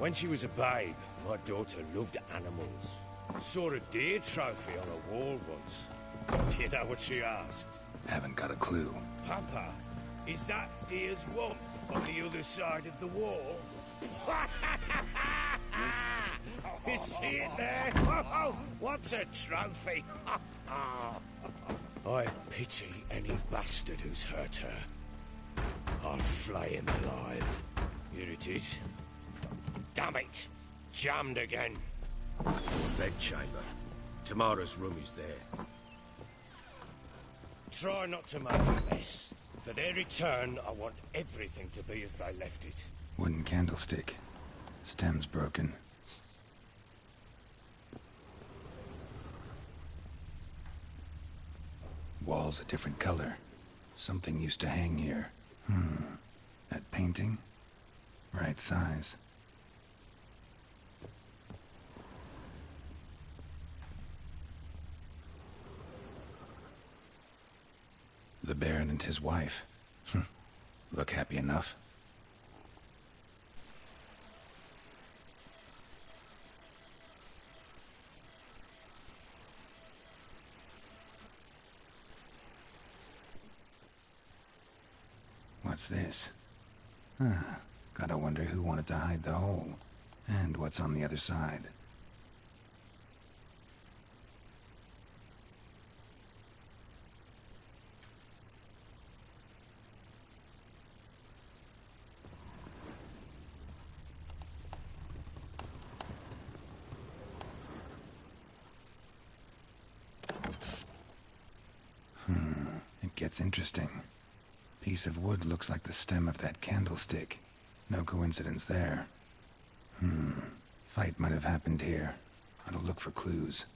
When she was a babe, my daughter loved animals. Saw a deer trophy on a wall once. Do you know what she asked? Haven't got a clue. Papa, is that deer's wump on the other side of the wall? You see it there? Oh, what's a trophy? I pity any bastard who's hurt her. I'll flay him alive. Here it is. Damn it! Jammed again. Bedchamber. Tamara's room is there. Try not to make a mess. For their return, I want everything to be as they left it. Wooden candlestick. Stem's broken. Wall's a different color. Something used to hang here. That painting? Right size. The Baron and his wife. Look happy enough. What's this? Gotta wonder who wanted to hide the hole. And what's on the other side. It gets interesting. Piece of wood looks like the stem of that candlestick. No coincidence there. Fight might have happened here. I'll look for clues.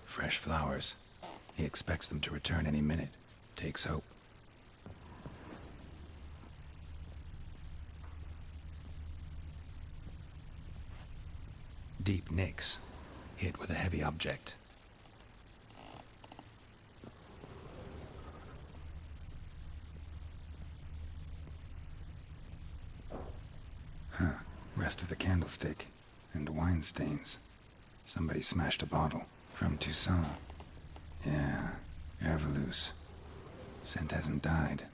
Fresh flowers. He expects them to return any minute. Takes hope. Deep nicks. Hit with a heavy object. Rest of the candlestick. And wine stains. Somebody smashed a bottle. From Toussaint. Yeah, Herveloos. Scent hasn't died.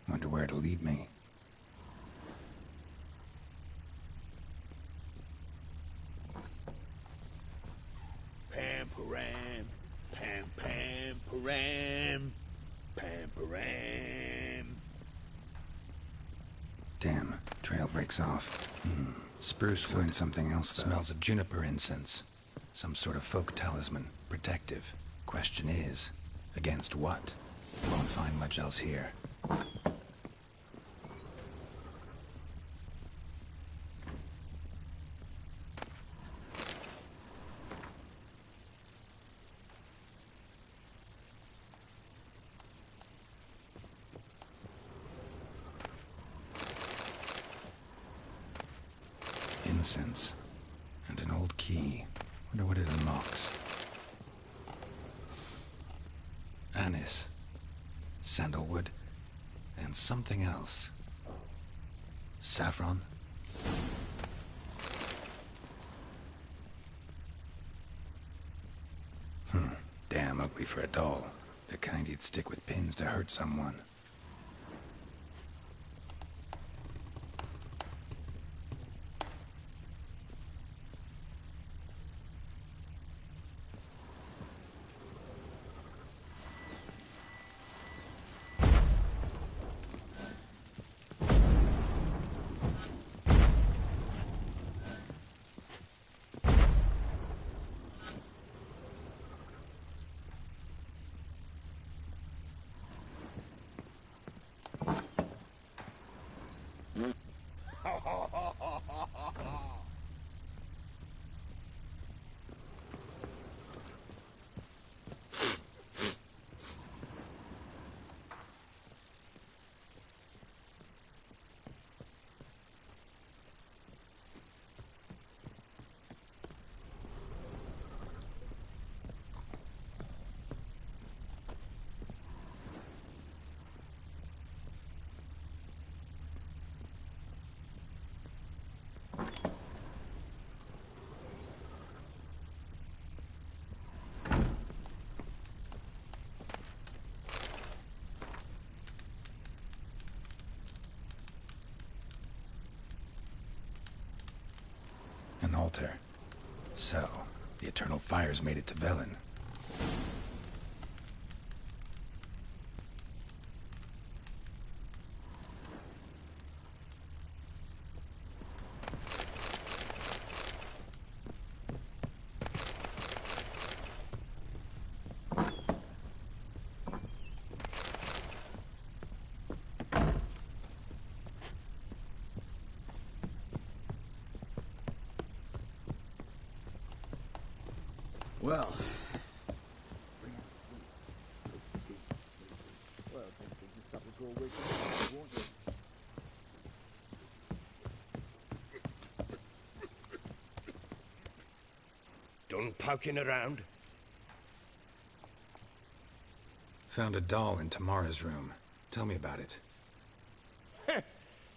Wonder where it'll lead me. Pam-param, pam-pam-param, pam-param. Damn, trail breaks off. Spruce wood. Find something else, though. Smells of juniper incense. Some sort of folk talisman. Protective. Question is, against what? Won't find much else here. Incense. And an old key. Wonder what it unlocks. Anise. Sandalwood. And something else. Saffron. Damn ugly for a doll. The kind you'd stick with pins to hurt someone. An altar. So, the Eternal Fires made it to Velen. Well. Done poking around? Found a doll in Tamara's room. Tell me about it.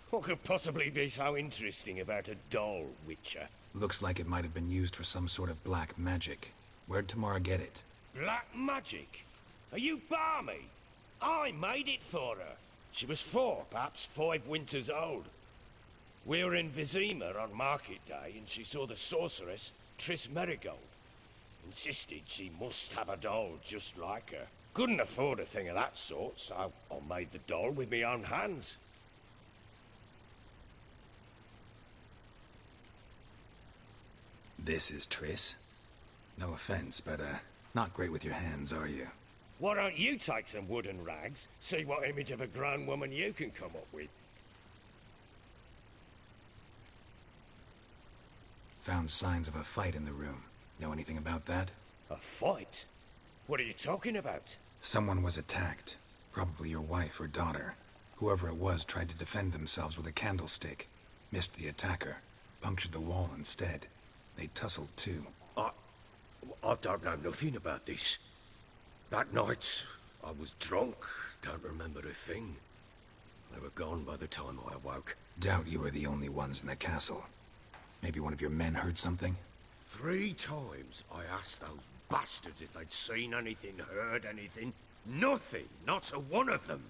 What could possibly be so interesting about a doll, Witcher? Looks like it might have been used for some sort of black magic. Where'd Tamara get it? Black magic? Are you balmy? I made it for her. She was 4, perhaps 5 winters old. We were in Vizima on market day, and she saw the sorceress, Triss Merigold. Insisted she must have a doll just like her. Couldn't afford a thing of that sort, so I made the doll with my own hands. This is Triss? No offense, but, not great with your hands, are you? Why don't you take some wooden rags, see what image of a grown woman you can come up with? Found signs of a fight in the room. Know anything about that? A fight? What are you talking about? Someone was attacked. Probably your wife or daughter. Whoever it was tried to defend themselves with a candlestick. Missed the attacker. Punctured the wall instead. They tussled too. I don't know nothing about this. That night, I was drunk. Don't remember a thing. They were gone by the time I awoke. Doubt you were the only ones in the castle. Maybe one of your men heard something? 3 times I asked those bastards if they'd seen anything, heard anything. Nothing. Not a one of them.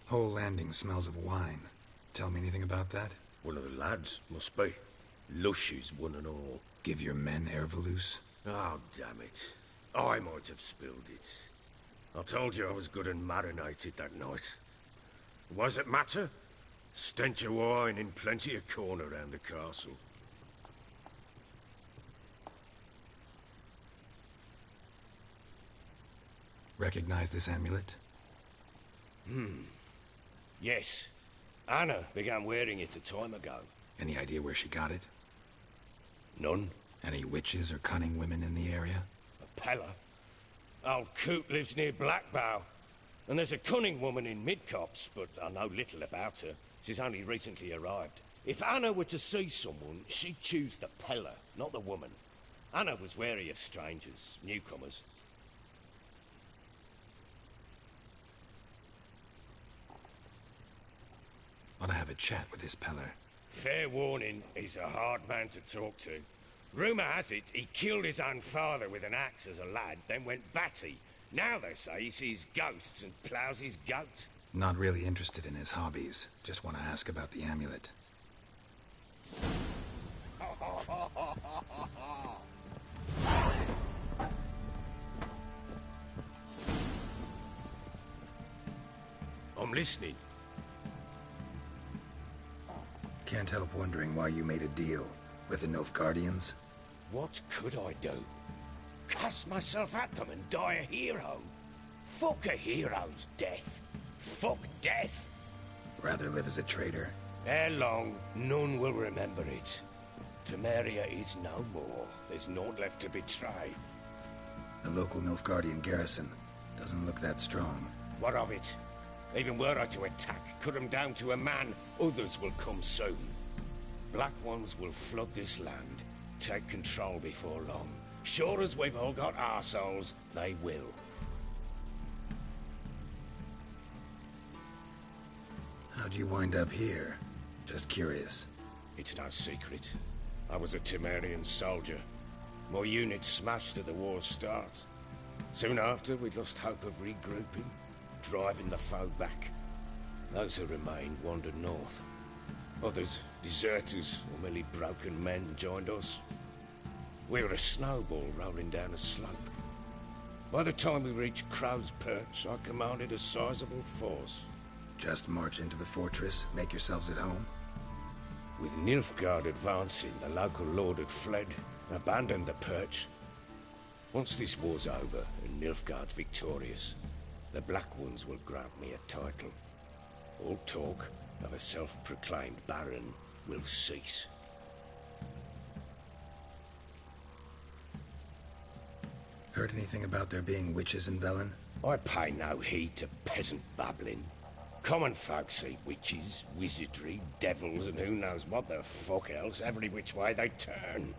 Whole landing smells of wine. Tell me anything about that? One of the lads, must be. Lushes, one and all. Give your men Ervelus? Oh, damn it. I might have spilled it. I told you I was good and marinated that night. What does it matter? Stench of wine in plenty of corn around the castle. Recognize this amulet? Yes. Anna began wearing it a time ago. Any idea where she got it? None. Any witches or cunning women in the area? A Pella. Old Coot lives near Blackbow. And there's a cunning woman in Midcopse, but I know little about her. She's only recently arrived. If Anna were to see someone, she'd choose the Pella, not the woman. Anna was wary of strangers, newcomers. Ought to have a chat with this Peller. Fair warning, he's a hard man to talk to. Rumour has it he killed his own father with an axe as a lad, then went batty. Now they say he sees ghosts and ploughs his goat. Not really interested in his hobbies. Just want to ask about the amulet. I'm listening. Can't help wondering why you made a deal with the Nilfgaardians. What could I do? Cast myself at them and die a hero? Fuck a hero's death. Fuck death. Rather live as a traitor. Ere long, none will remember it. Temeria is no more. There's naught left to betray. The local Nilfgaardian garrison doesn't look that strong. What of it? Even were I to attack, cut them down to a man, others will come soon. Black ones will flood this land, take control before long. Sure as we've all got arseholes, they will. How'd you wind up here? Just curious. It's no secret. I was a Temerian soldier. My unit smashed at the war's start. Soon after, we lost hope of regrouping, driving the foe back. Those who remained wandered north. Others, deserters or merely broken men, joined us. We were a snowball rolling down a slope. By the time we reached Crow's Perch, I commanded a sizable force. Just march into the fortress, make yourselves at home? With Nilfgaard advancing, the local lord had fled, abandoned the Perch. Once this war's over and Nilfgaard's victorious, the Black Ones will grant me a title. All talk of a self-proclaimed baron will cease. Heard anything about there being witches in Velen? I pay no heed to peasant babbling. Common folk see witches, wizardry, devils, and who knows what the fuck else every which way they turn.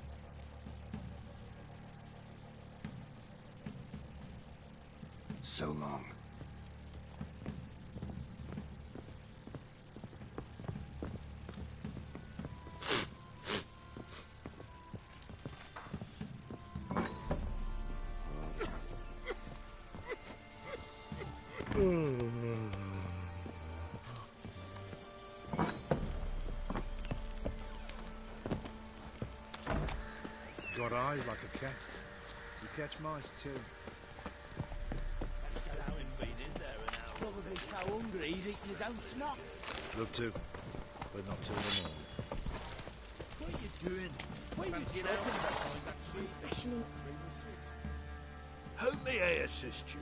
So long. Got eyes like a cat. You catch mice too. Probably so hungry he's eating his own snot. Love to, but not till the morning. What are you doing? What are you talking about? Professional. How may I assist you?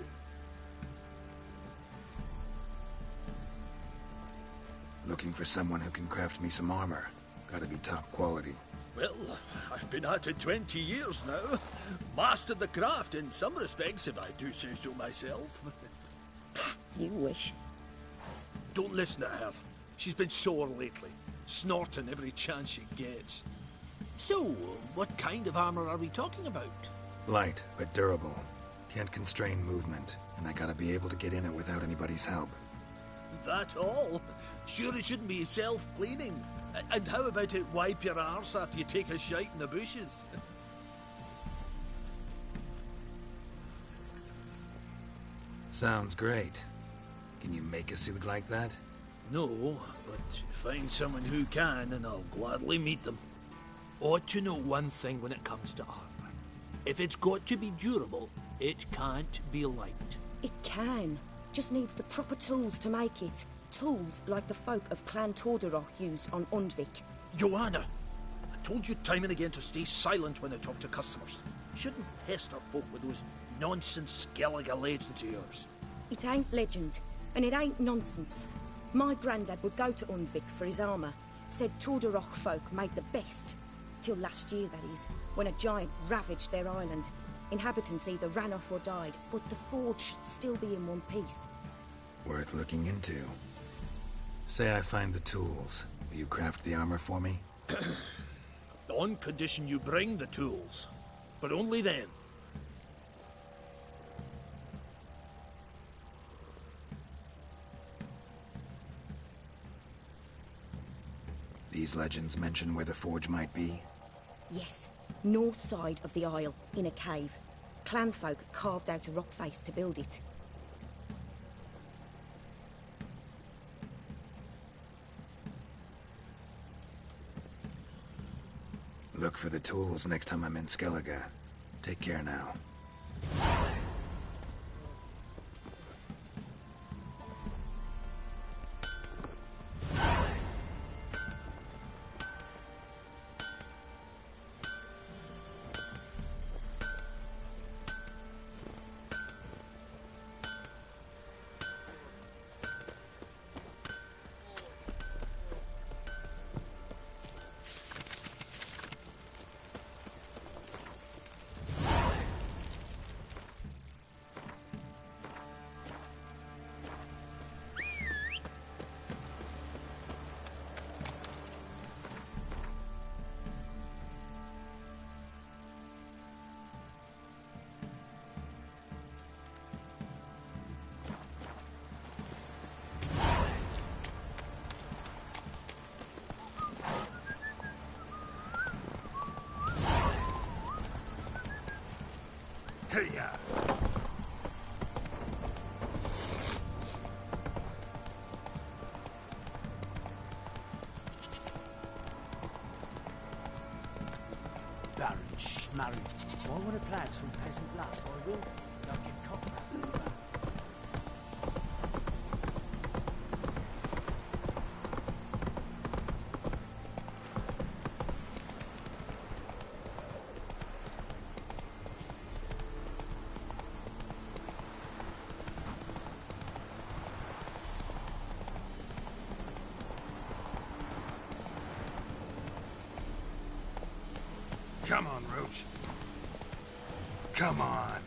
Looking for someone who can craft me some armor. Gotta be top quality. Well, I've been at it 20 years now. Mastered the craft in some respects, if I do say so myself. You wish. Don't listen to her. She's been sore lately, snorting every chance she gets. So, what kind of armor are we talking about? Light, but durable. Can't constrain movement, and I gotta be able to get in it without anybody's help. That all? Sure it shouldn't be self-cleaning. And how about it wipe your arse after you take a shite in the bushes? Sounds great. Can you make a suit like that? No, but find someone who can and I'll gladly meet them. Ought to know one thing when it comes to armor. If it's got to be durable, it can't be light. It can. Just needs the proper tools to make it. Tools like the folk of Clan Tordaroch used on Undvik. Joanna, I told you time and again to stay silent when I talk to customers. Shouldn't pester folk with those nonsense Skellige legends of yours. It ain't legend, and it ain't nonsense. My granddad would go to Undvik for his armour. Said Tordaroch folk made the best. Till last year, that is, when a giant ravaged their island. Inhabitants either ran off or died, but the forge should still be in one piece. Worth looking into. Say I find the tools. Will you craft the armor for me? On condition you bring the tools. But only then. These legends mention where the forge might be? Yes, north side of the isle, in a cave. Clanfolk carved out a rock face to build it. Look for the tools next time I'm in Skellige. Take care now. Hey-ya! Baron Schmarry. If I want to drag some peasant lass, I will. Don't give cotton that back. Come on, Roach. Come on.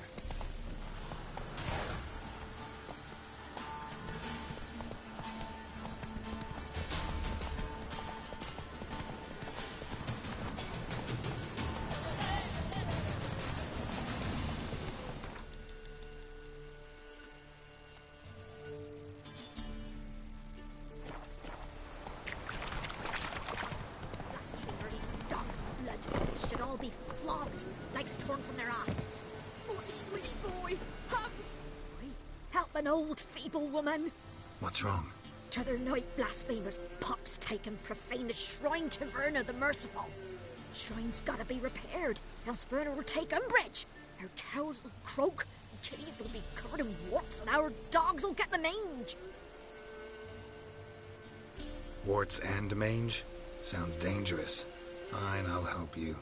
Should all be flogged, legs torn from their asses. Oh, sweet boy, help! Help an old, feeble woman. What's wrong? T'other night, blasphemers, pox taken, profane the shrine to Verna the Merciful. Shrine's gotta be repaired, else Verna will take umbrage. Our cows will croak, kitties will be covered in warts, and our dogs will get the mange. Warts and mange? Sounds dangerous. Fine, I'll help you.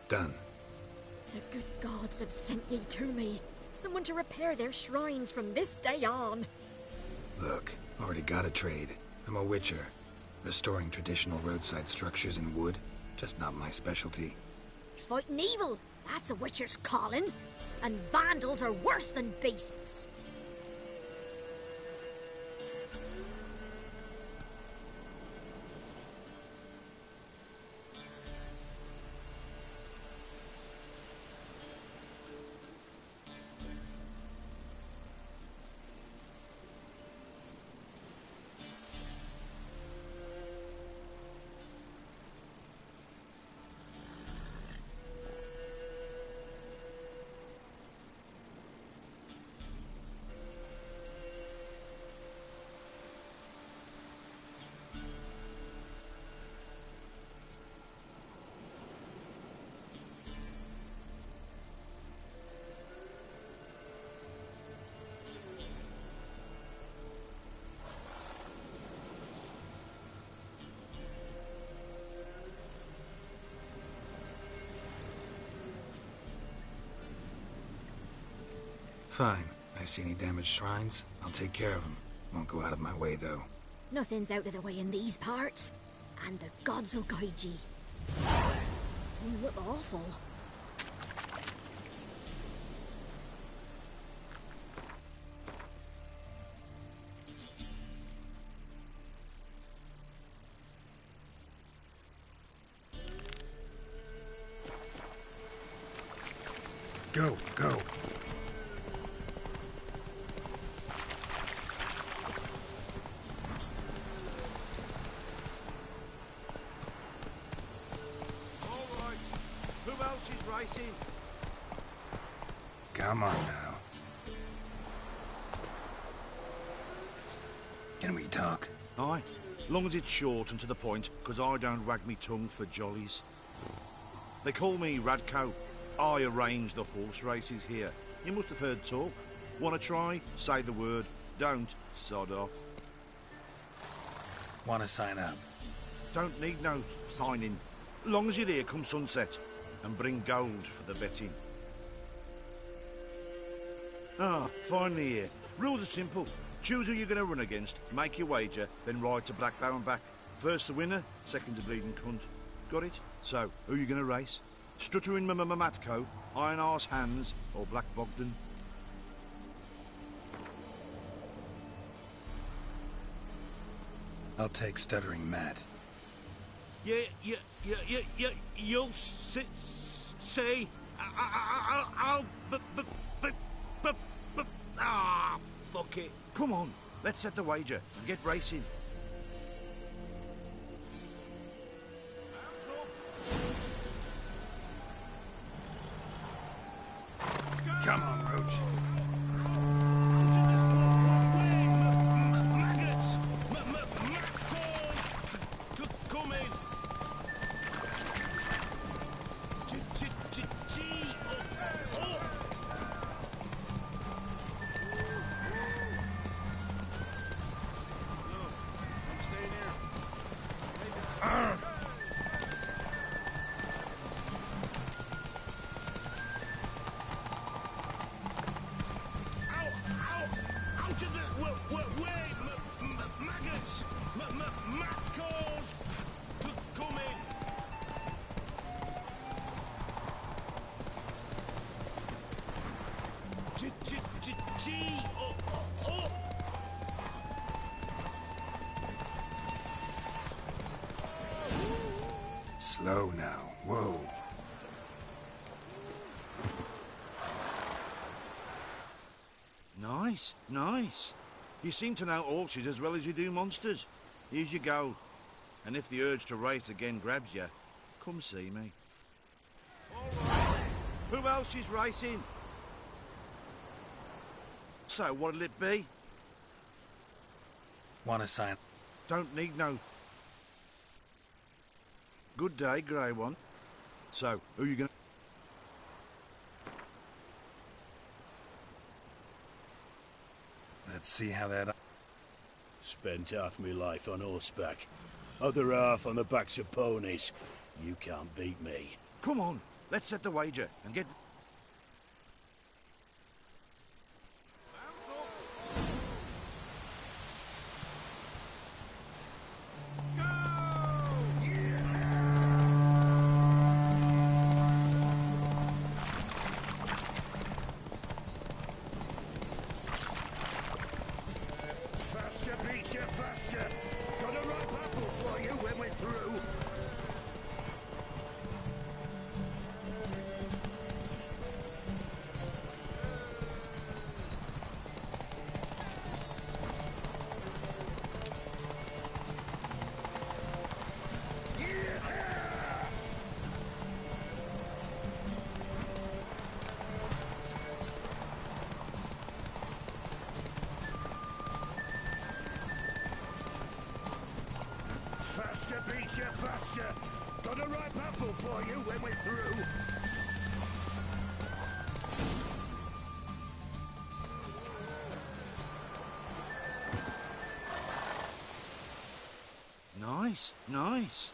Done. The good gods have sent ye to me. Someone to repair their shrines from this day on. Look, already got a trade. I'm a witcher. Restoring traditional roadside structures in wood, just not my specialty. Fighting evil, that's a witcher's calling. And vandals are worse than beasts. Fine. I see any damaged shrines, I'll take care of them. Won't go out of my way, though. Nothing's out of the way in these parts. And the gods will guide ye. You look awful. Go, go. She's racing. Come on now. Can we talk? Aye, long as it's short and to the point, 'cause I don't wag me tongue for jollies. They call me Radko. I arrange the horse races here. You must have heard talk. Wanna try? Say the word. Don't, sod off. Want to sign up? Don't need no signing. Long as you're here come sunset. And bring gold for the betting. Ah, finally here. Rules are simple. Choose who you're going to run against, make your wager, then ride to Blackbow and back. First the winner, second the bleeding cunt. Got it? So, who you going to race? Stuttering Matko, Iron Arse Hands, or Black Bogdan? I'll take Stuttering Matt. You'll say, fuck it. Come on, let's set the wager and get racing. Slow now. Whoa. Nice, nice. You seem to know horses as well as you do monsters. Here's your gold. And if the urge to race again grabs you, come see me. All right. Who else is racing? So, what'll it be? Want to sign? Don't need no... Good day, Grey One. So, who you gonna... Let's see how that... Spent half my life on horseback. Other half on the backs of ponies. You can't beat me. Come on, let's set the wager and get... Faster, beat you faster. Got a ripe apple for you when we're through. Faster, beat you faster. Got a ripe apple for you when we're through. Nice, nice.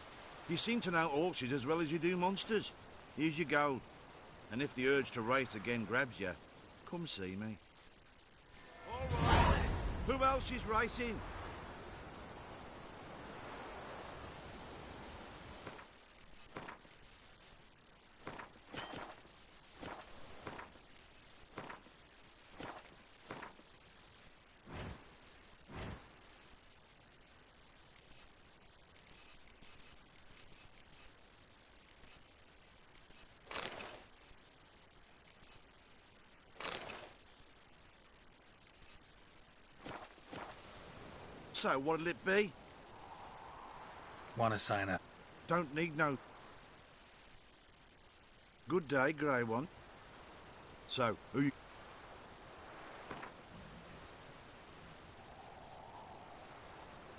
You seem to know horses as well as you do monsters. Here's your gold. And if the urge to race again grabs you, come see me. All right. Who else is racing? So, what'll it be? Want to sign up? Don't need no... Good day, Grey One. So, who you...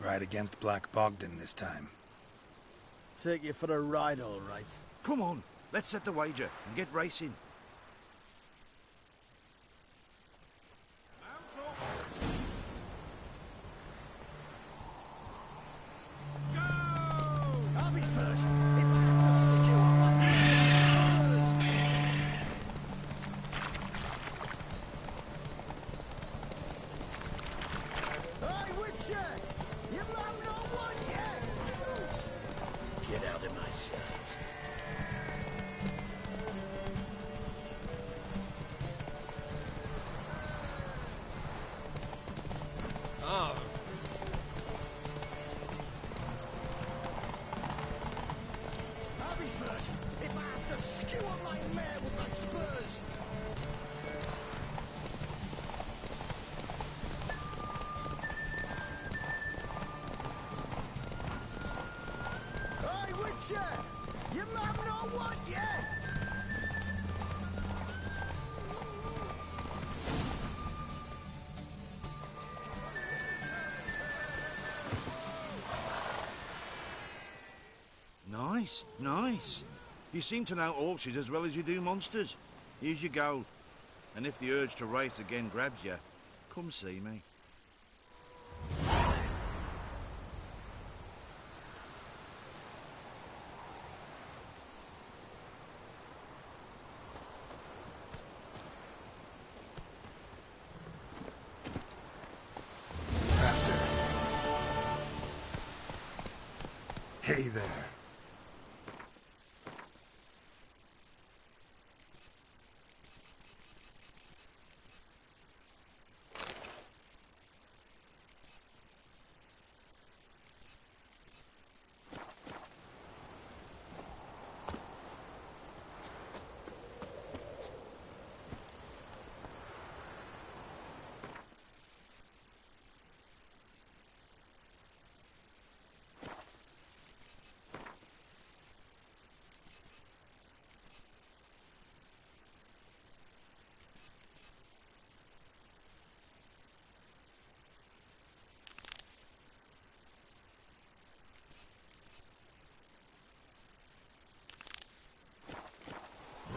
Ride against Black Bogdan this time. Take you for a ride, all right. Come on, let's set the wager and get racing. I'll be first. If I have to skew on my spurs. Hey, Witcher! You have no one yet! Get out of my sight. Oh. I'll be first. If I have to skew on my mare with my spurs. Hey, Witcher! You have no one yet! Nice, nice. You seem to know horses as well as you do monsters. Here's your gold. And if the urge to race again grabs you, come see me. Faster. Hey there.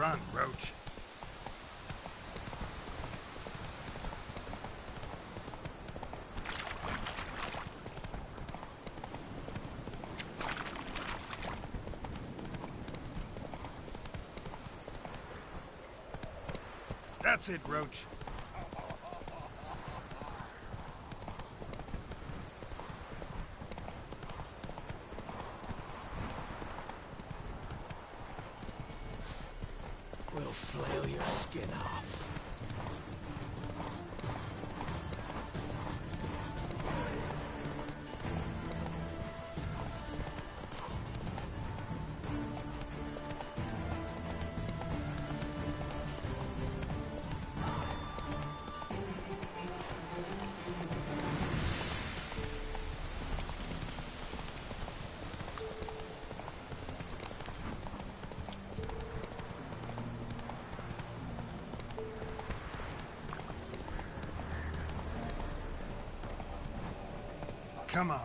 Run, Roach. That's it, Roach. We'll flail your skin off. Come on.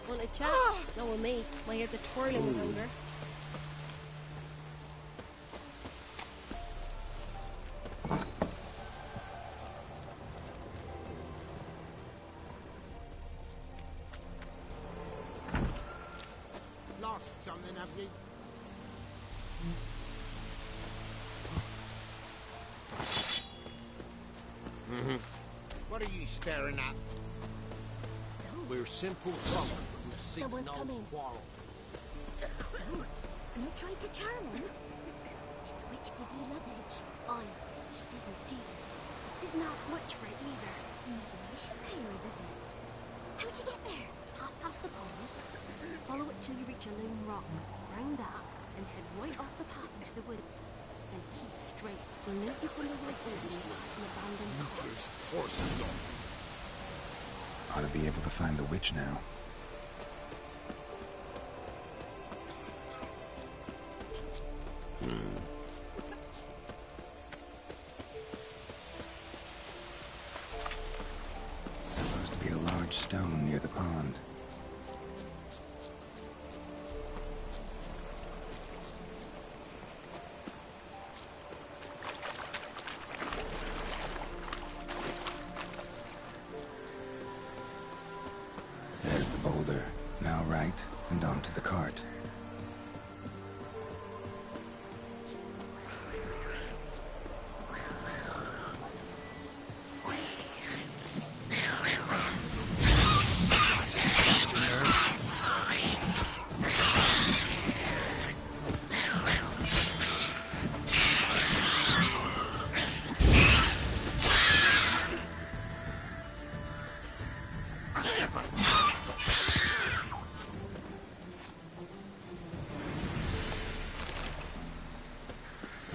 Want a chat? No, with me. My head's a twirling with hunger. Lost something, have you? What are you staring at? So, We're simple folk who seek Someone's no coming. quarrel. you tried to charm him? Did the witch give you luggage? Aye, she did indeed. Didn't ask much for it either. Maybe I should pay her a visit. How'd you get there? Half past the pond. Follow it till you reach a lone rock. Round that, and head right off the path into the woods. Then keep straight. We'll link you from the rifle and pass an abandoned car. There's horses on. Ought to be able to find the witch now. Supposed to be a large stone near the pond. There's the boulder. Now right, and onto the cart.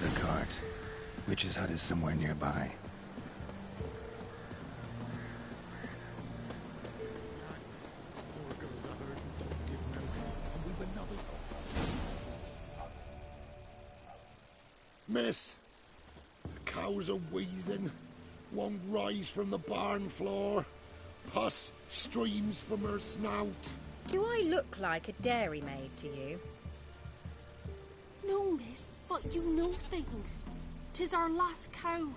The cart. Witch's hut is somewhere nearby. Miss, the cows are wheezing. Won't rise from the barn floor. Pus streams from her snout. Do I look like a dairymaid to you? No, miss, but you know things. 'Tis our last cow.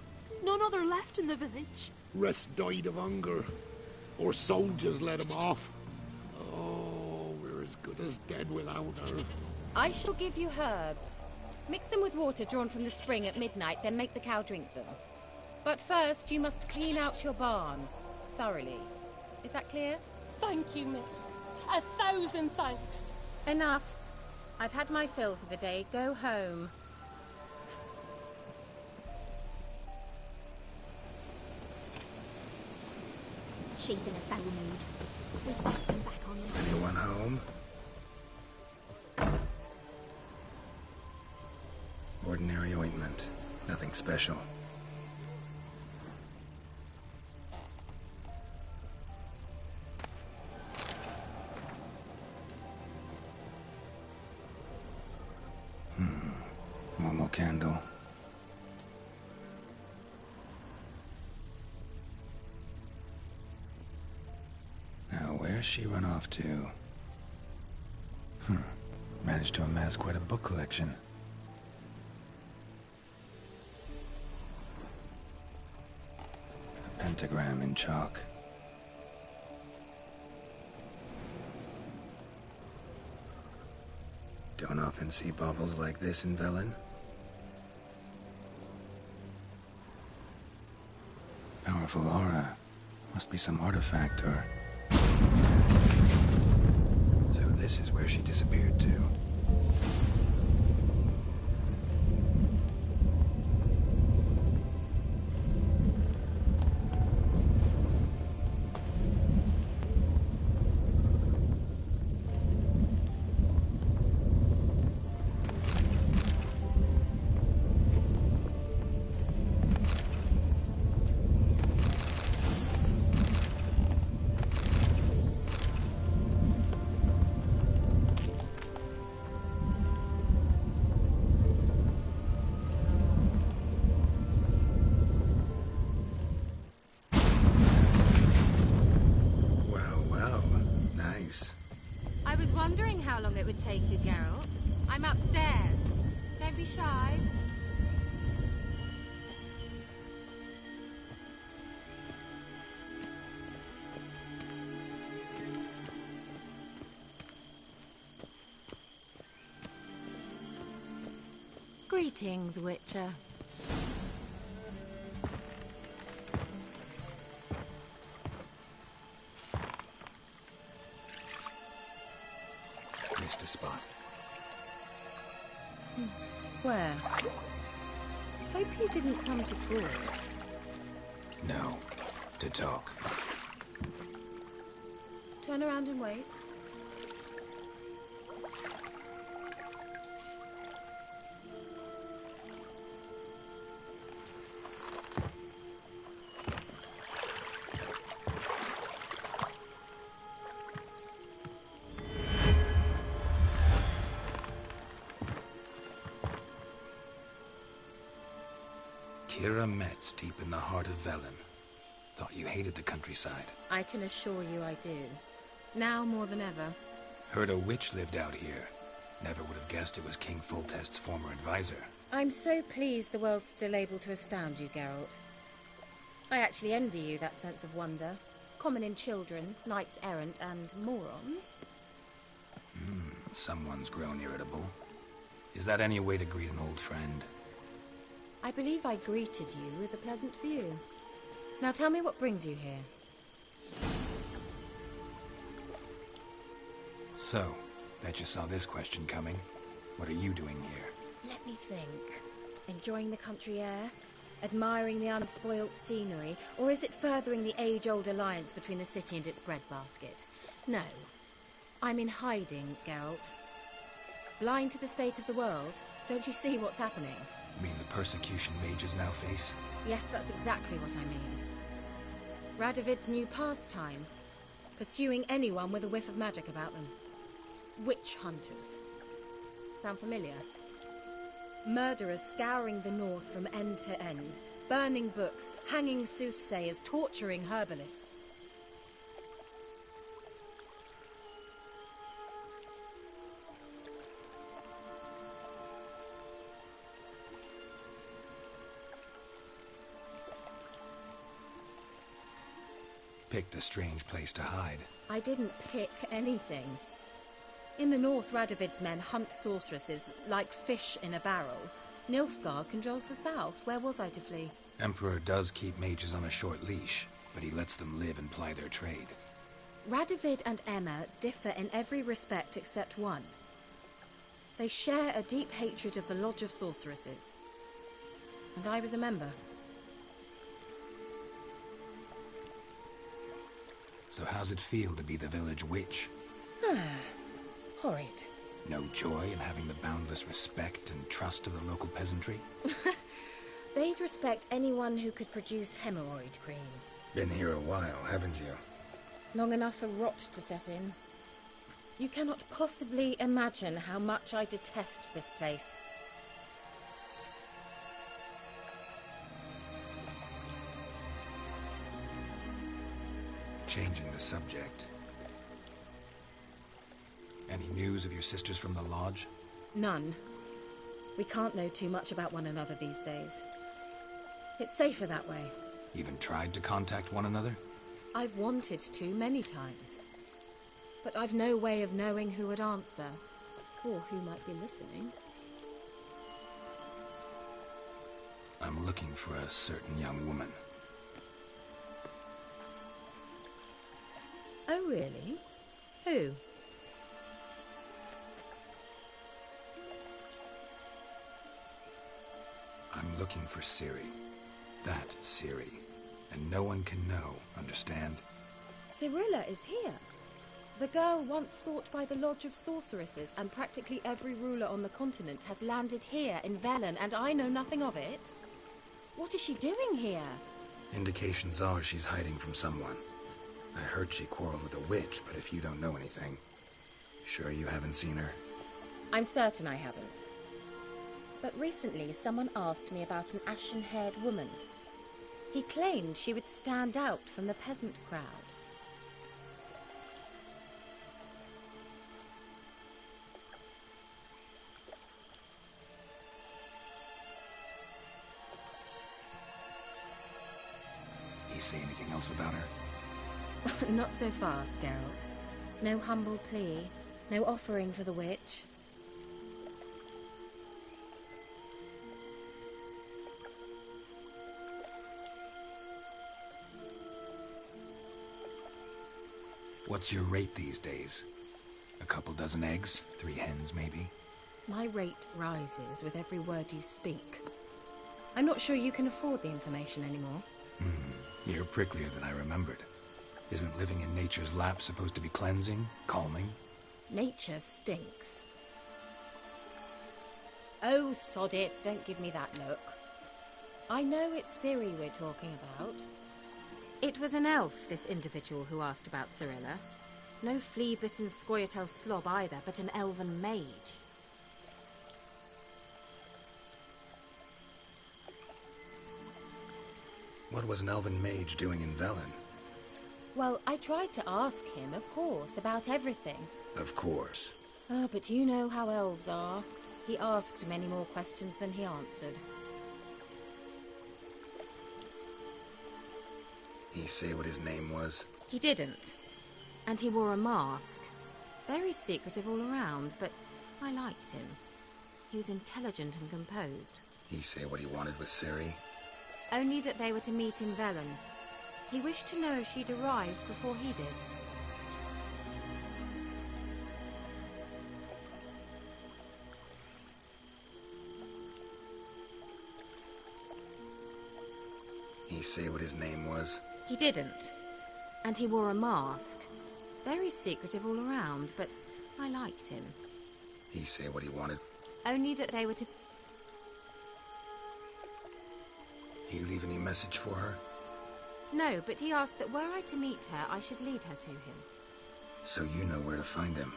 None other left in the village. Rest died of hunger. Or soldiers let him off. Oh, we're as good as dead without her. I shall give you herbs. Mix them with water drawn from the spring at midnight, then make the cow drink them. But first, you must clean out your barn. Thoroughly. Is that clear? Thank you, miss. 1,000 thanks. Enough. I've had my fill for the day. Go home. She's in a foul mood. We'd best come back on them. Anyone home? Ordinary ointment. Nothing special. Where's she run off to? Managed to amass quite a book collection. A pentagram in chalk. Don't often see baubles like this in Velen. Powerful aura. Must be some artifact or... So this is where she disappeared to. I was wondering how long it would take you, Geralt. I'm upstairs. Don't be shy. Greetings, Witcher. Missed a spot. Where? Hope you didn't come to talk. No. To talk. Turn around and wait. Kira Metz, deep in the heart of Velen. Thought you hated the countryside. I can assure you I do. Now more than ever. Heard a witch lived out here. Never would have guessed it was King Foltest's former advisor. I'm so pleased the world's still able to astound you, Geralt. I actually envy you that sense of wonder. Common in children, knights errant, and morons. Someone's grown irritable. Is that any way to greet an old friend? I believe I greeted you with a pleasant view. Now tell me what brings you here. So, bet you saw this question coming. What are you doing here? Let me think. Enjoying the country air? Admiring the unspoilt scenery? Or is it furthering the age-old alliance between the city and its breadbasket? No. I'm in hiding, Geralt. Blind to the state of the world? Don't you see what's happening? You mean the persecution mages now face? Yes, that's exactly what I mean. Radovid's new pastime. Pursuing anyone with a whiff of magic about them. Witch hunters. Sound familiar? Murderers scouring the north from end to end. Burning books, hanging soothsayers, torturing herbalists. Picked a strange place to hide. I didn't pick anything. In the north, Radovid's men hunt sorceresses like fish in a barrel. Nilfgaard controls the south. Where was I to flee? Emperor does keep mages on a short leash, but he lets them live and ply their trade. Radovid and Emma differ in every respect except one. They share a deep hatred of the Lodge of Sorceresses. And I was a member. So how's it feel to be the village witch? Horrid. No joy in having the boundless respect and trust of the local peasantry? They'd respect anyone who could produce hemorrhoid cream. Been here a while, haven't you? Long enough for rot to set in. You cannot possibly imagine how much I detest this place. Changing the subject. news of your sisters from the lodge? None. We can't know too much about one another these days. It's safer that way. Even tried to contact one another? I've wanted to many times. But I've no way of knowing who would answer, or who might be listening. I'm looking for a certain young woman. Oh, really? Who? I'm looking for Ciri. That Ciri. And no one can know, understand? Cirilla is here. The girl once sought by the Lodge of Sorceresses, and practically every ruler on the continent has landed here in Velen, and I know nothing of it. What is she doing here? Indications are she's hiding from someone. I heard she quarreled with a witch, but if you don't know anything, sure you haven't seen her? I'm certain I haven't. But recently someone asked me about an ashen-haired woman. He claimed she would stand out from the peasant crowd. He say anything else about her? Not so fast, Geralt. No humble plea, no offering for the witch. What's your rate these days? A couple dozen eggs? 3 hens, maybe? My rate rises with every word you speak. I'm not sure you can afford the information anymore. You're pricklier than I remembered. Isn't living in nature's lap supposed to be cleansing, calming? Nature stinks. Oh, sod it, don't give me that look. I know it's Ciri we're talking about. It was an elf, this individual who asked about Cirilla. No flea-bitten Scoia'tael slob either, but an elven mage. What was an elven mage doing in Velen? Well, I tried to ask him, of course, about everything. Of course. But you know how elves are. He asked many more questions than he answered. He say what his name was? He didn't. And he wore a mask. Very secretive all around, but I liked him. He was intelligent and composed. He say what he wanted with Ciri? Only that they were to meet in Velen. He wished to know if she'd arrived before he did. He say what his name was? He didn't. And he wore a mask. Very secretive all around, but I liked him. He say what he wanted? Only that they were to... He leave any message for her? No, but he asked that were I to meet her, I should lead her to him. So you know where to find him?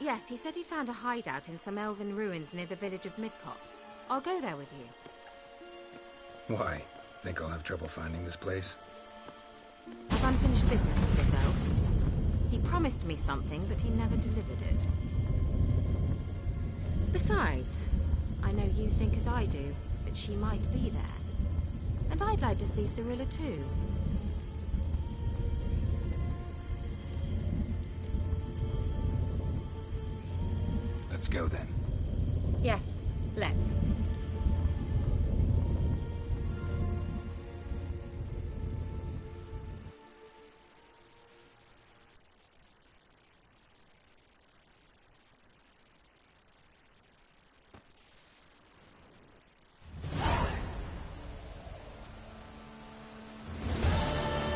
Yes, he said he found a hideout in some elven ruins near the village of Midcopse. I'll go there with you. Why? Think I'll have trouble finding this place? I've unfinished business with this elf. He promised me something, but he never delivered it. Besides, I know you think as I do, that she might be there. And I'd like to see Cirilla too. Let's go then. Yes, let's.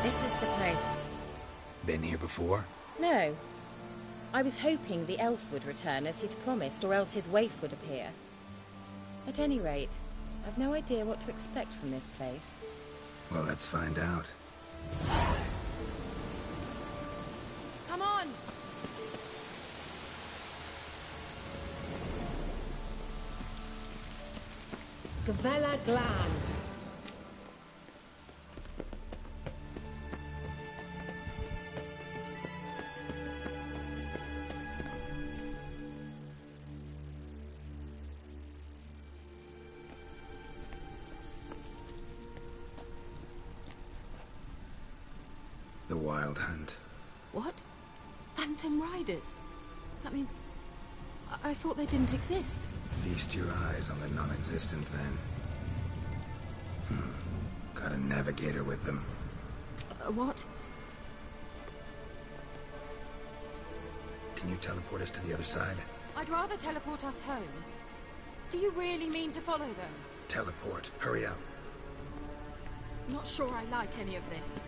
This is the place. Been here before? No. I was hoping the elf would return as he'd promised, or else his waif would appear. At any rate, I've no idea what to expect from this place. Well, let's find out. Come on! Gavella Glan. the Wild Hunt. What? Phantom Riders? That means... I thought they didn't exist. Feast your eyes on the non-existent, then. Got a navigator with them. What? Can you teleport us to the other side? I'd rather teleport us home. Do you really mean to follow them? Teleport. Hurry up. Not sure I like any of this.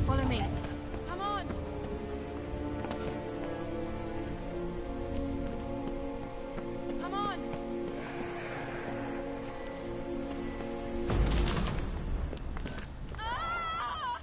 Follow me. Come on! Come on! Ah!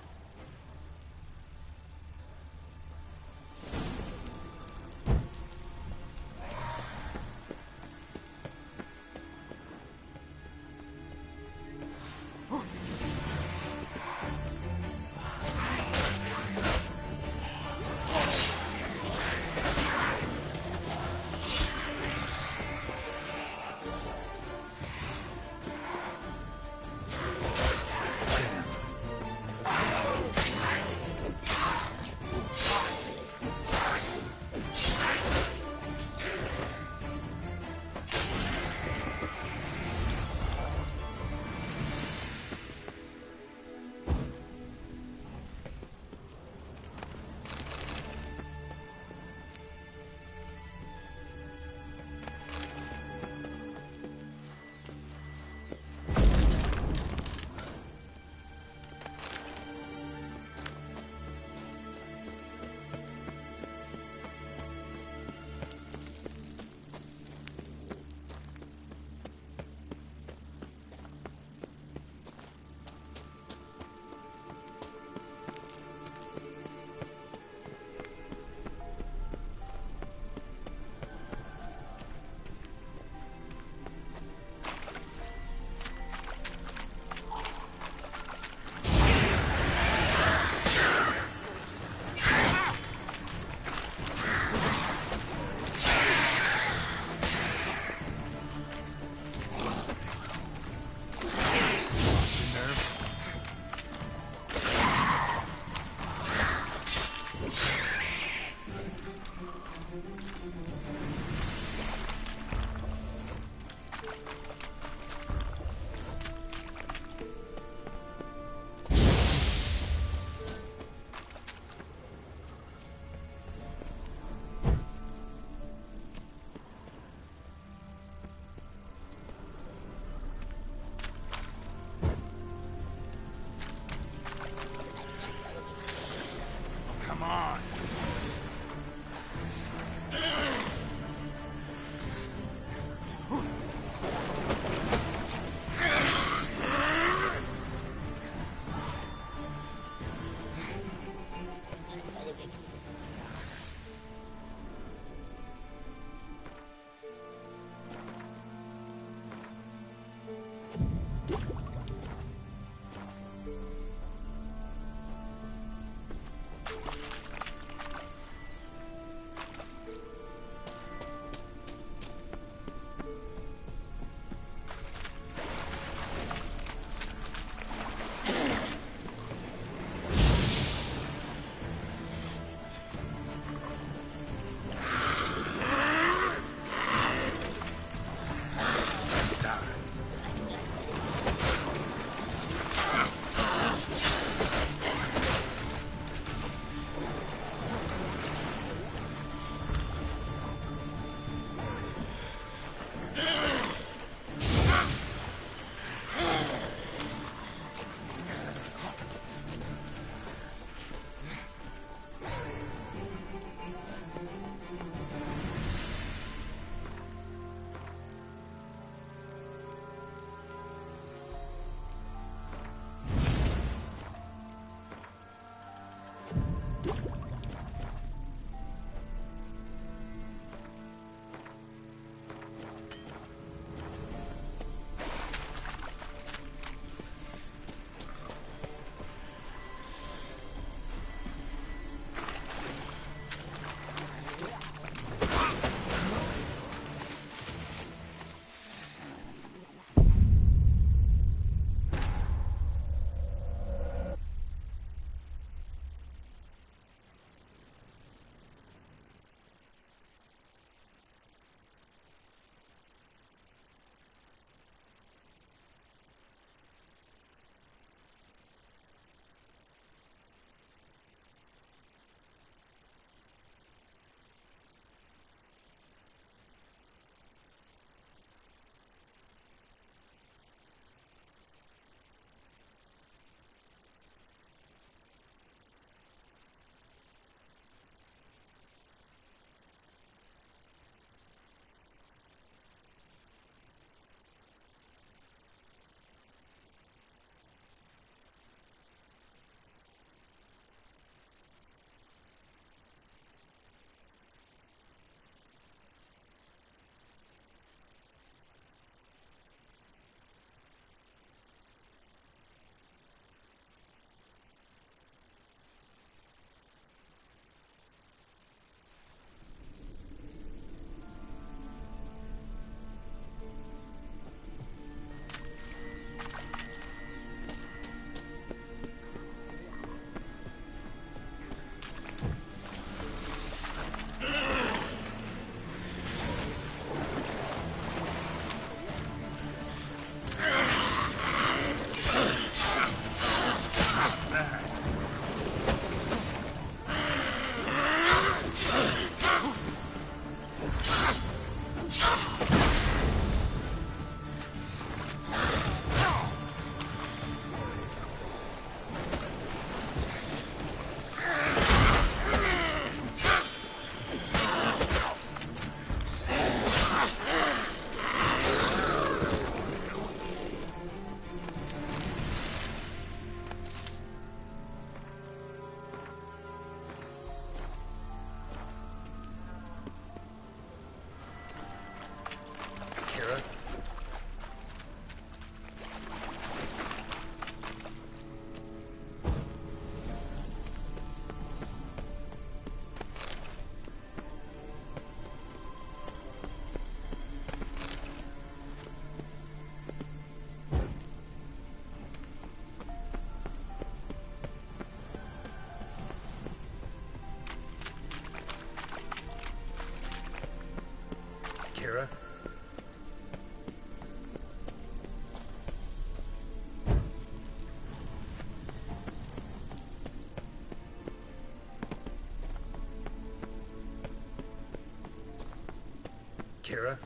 Kira.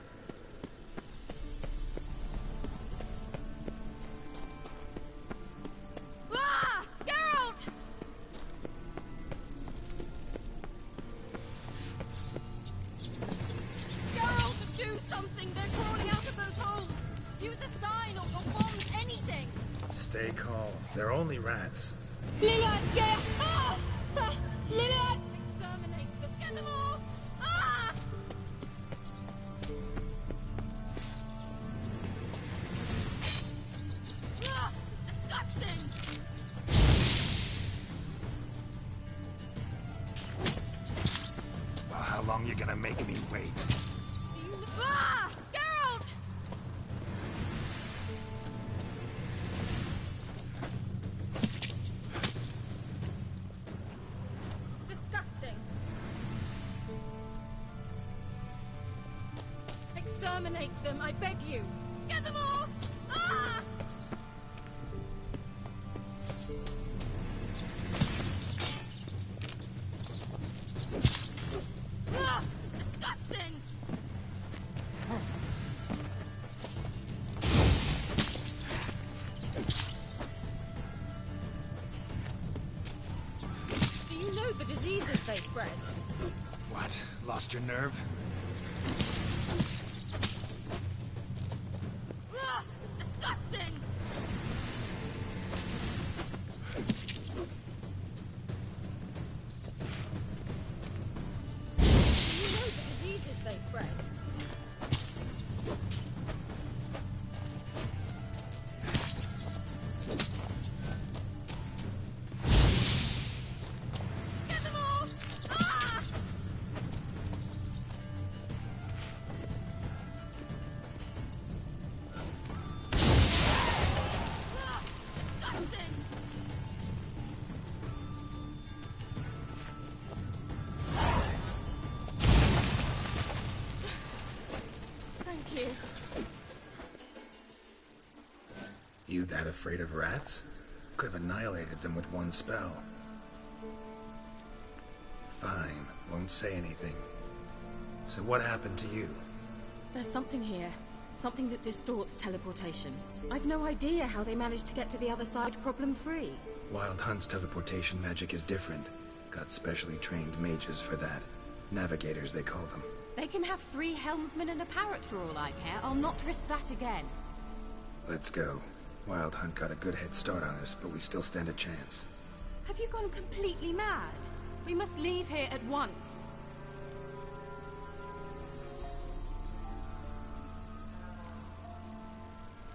Ah! Geralt! Geralt, do something! They're crawling out of those holes! Use a sign or a wand, anything! Stay calm. They're only rats. Lilad, get... Ah! Ah! Lilad! Exterminate them! Get them off! Ah! Ah! Disgusting! Well, how long you gonna make me wait? Ah! Geralt! Disgusting. Exterminate them, I beg you. Get them off! Ah! Ah! Disgusting! Do you know the diseases they spread? What? Lost your nerve? Ah! Disgusting! Do you know the diseases they spread? Get them off! Ah! Ah! Disgusting! Thank you. You that afraid of rats? Could have annihilated them with one spell. Fine, won't say anything. So what happened to you? There's something here. Something that distorts teleportation. I've no idea how they managed to get to the other side problem-free. Wild Hunt's teleportation magic is different. Got specially trained mages for that. Navigators, they call them. They can have 3 helmsmen and a parrot for all I care. I'll not risk that again. Let's go. Wild Hunt got a good head start on us, but we still stand a chance. Have you gone completely mad? We must leave here at once.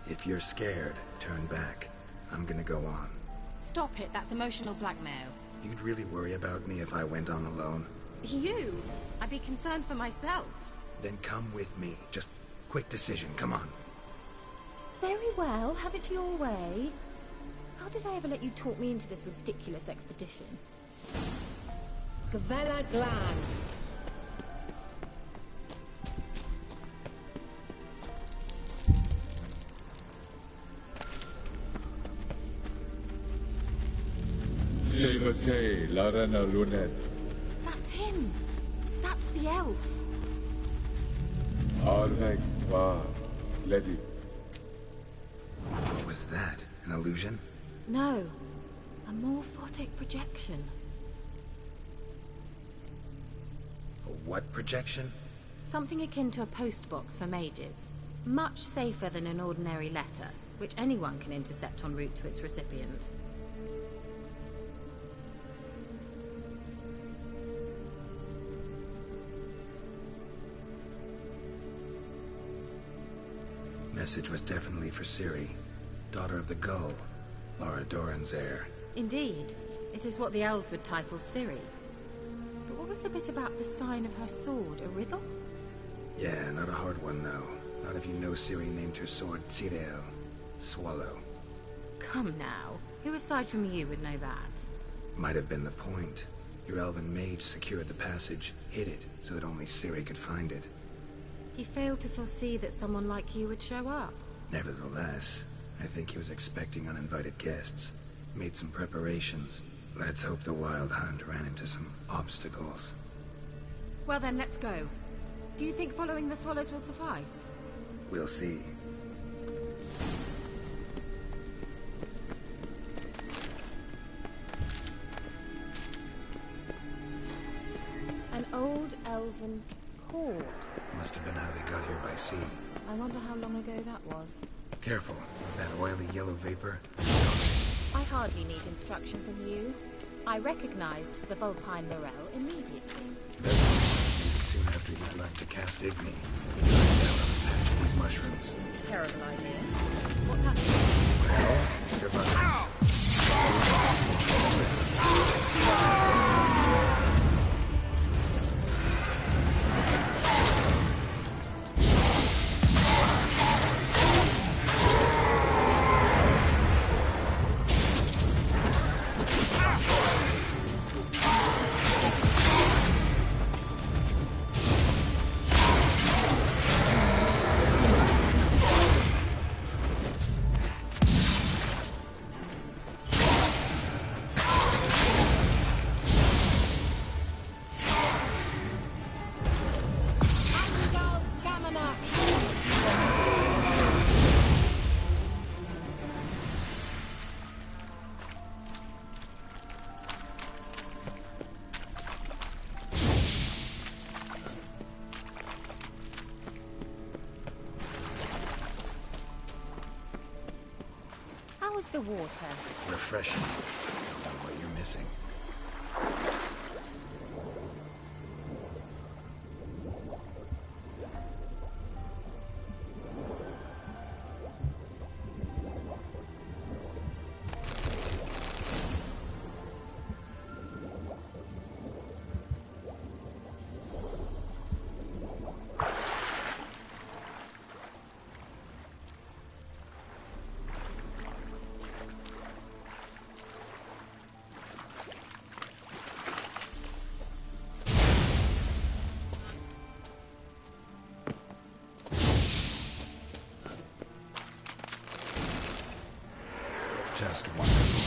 If you're scared, turn back. I'm gonna go on. Stop it, that's emotional blackmail. You'd really worry about me if I went on alone? You? I'd be concerned for myself. Then come with me. Just quick decision, come on. Very well, have it your way. How did I ever let you talk me into this ridiculous expedition? Gavella Glan. That's him. That's the elf. What was that? An illusion? No, a morphotic projection. A what projection? Something akin to a postbox for mages. Much safer than an ordinary letter, which anyone can intercept en route to its recipient. Message was definitely for Ciri, daughter of the Gull, Lara Doran's heir. Indeed, it is what the elves would title Ciri. But what was the bit about the sign of her sword? A riddle? Yeah, not a hard one though. Not if you know Ciri named her sword Tirel, Swallow. Come now, who aside from you would know that? Might have been the point. Your elven mage secured the passage, hid it, so that only Ciri could find it. He failed to foresee that someone like you would show up. Nevertheless, I think he was expecting uninvited guests. Made some preparations. Let's hope the Wild Hunt ran into some obstacles. Well then, let's go. Do you think following the swallows will suffice? We'll see. An old elven port. Must have been how they got here by sea. I wonder how long ago that was. Careful. That oily yellow vapor, it's toxic. I hardly need instruction from you. I recognized the Vulpine Morel immediately. Doesn't maybe soon after he learned to cast Igni, he tried down on a patch of these mushrooms. Terrible idea. What happened? Well, he survived. How was the water? Refreshing. Don't know what you're missing. Just wonderful.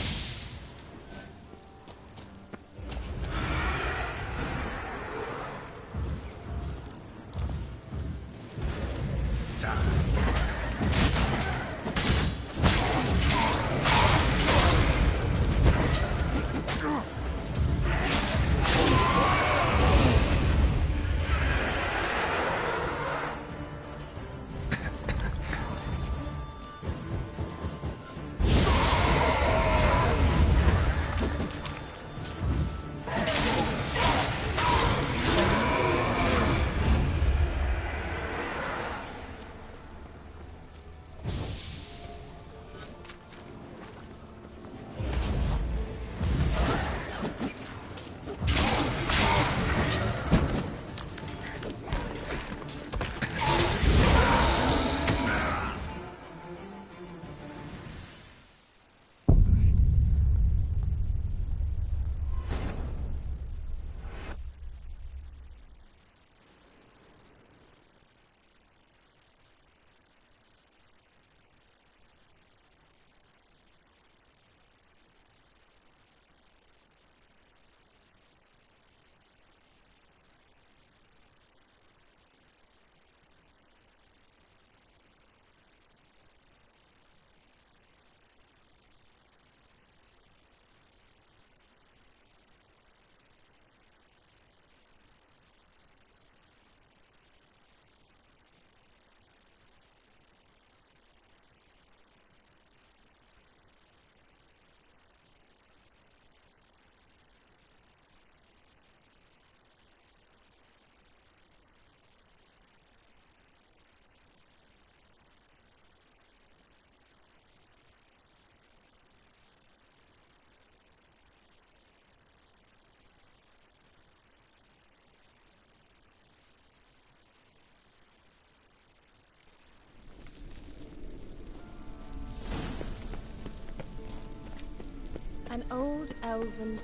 An old elven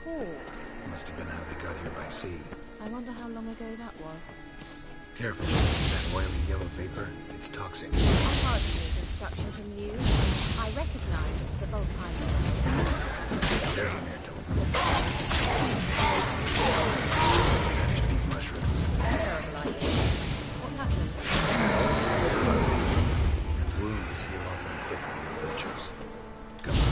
port. Must have been how they got here by sea. I wonder how long ago that was. Careful. That oily yellow vapor, it's toxic. I hardly need instruction from you. I recognized the Vulpine Morel. Designator told me. Finish these mushrooms. Terrible idea. Witchers. Come on.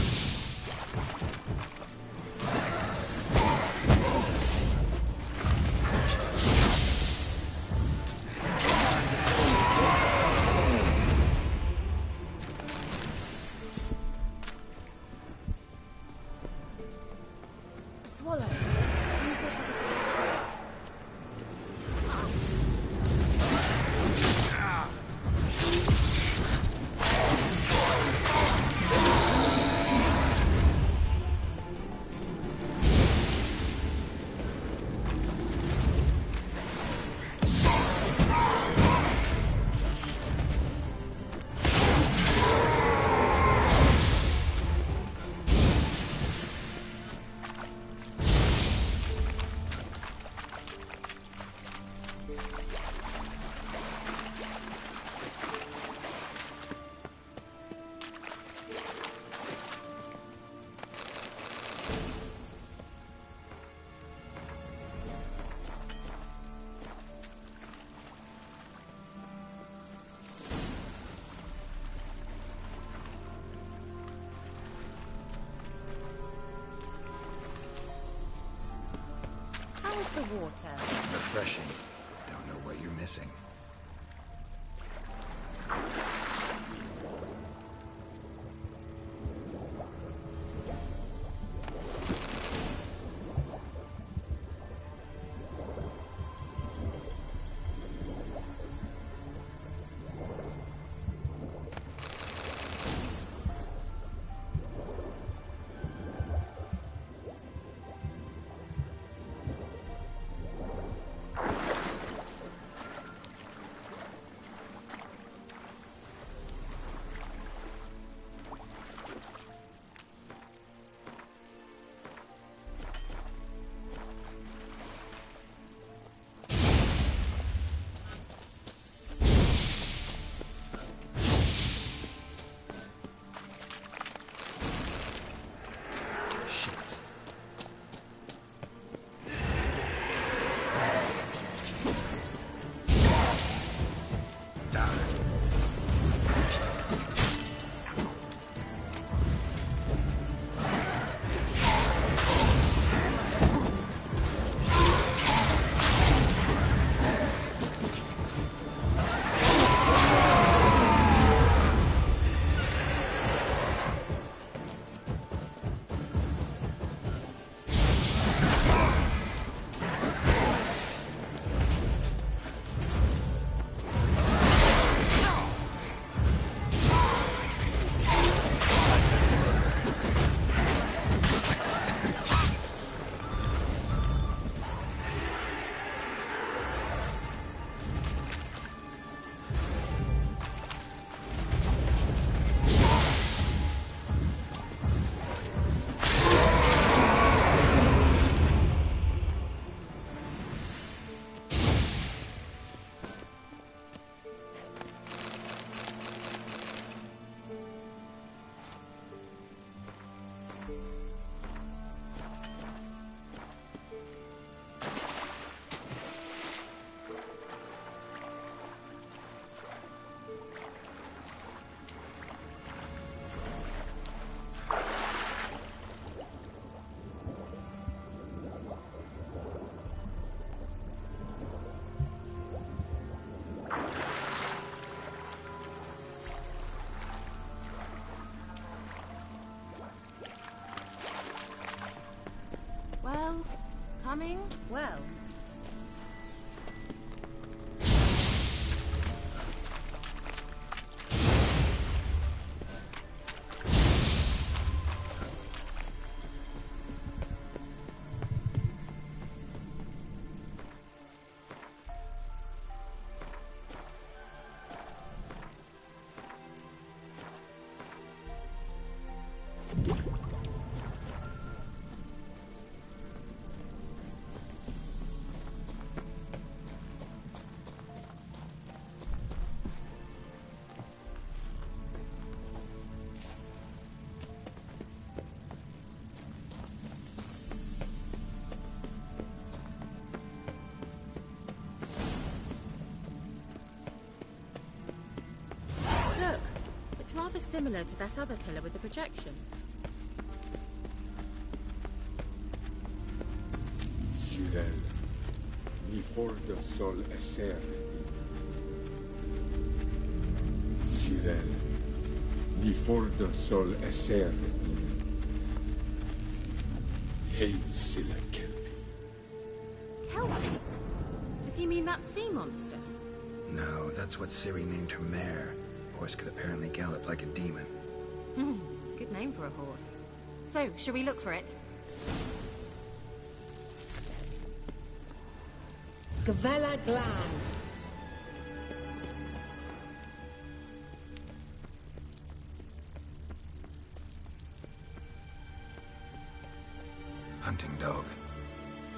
A swallow. Seems we're headed that way. How's the water? Refreshing. Don't know what you're missing. Well, coming well. rather similar to that other pillar with the projection. Cyril, ni fordo sol eser. Cyril, ni fordo sol eser. Hail Silla Kelpie. Kelpie? Does he mean that sea monster? No, that's what Ciri named her mare. Horse could apparently gallop like a demon. Good name for a horse. So, shall we look for it? Gavella Glan. Hunting dog.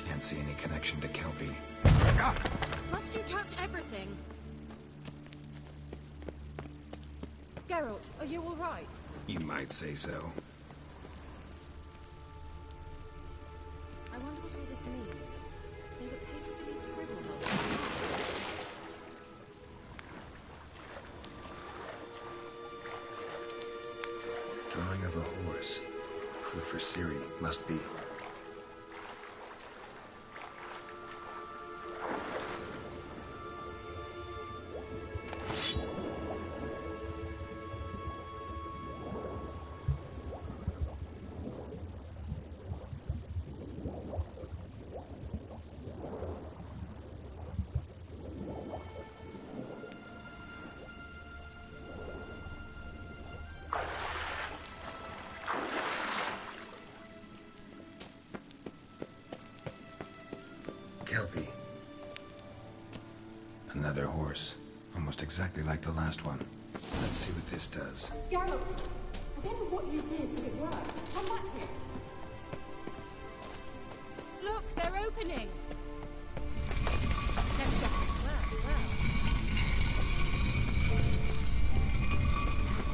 Can't see any connection to Kelpie. Must you touch everything? Geralt, are you all right? You might say so. I wonder what all this means. They look hastily scribbled on. Drawing of a horse. Clue for Ciri. Must be. Kelpie. Another horse. Almost exactly like the last one. Let's see what this does. Geralt, I don't know what you did, but it worked. Come back here. Look, they're opening! Let's go.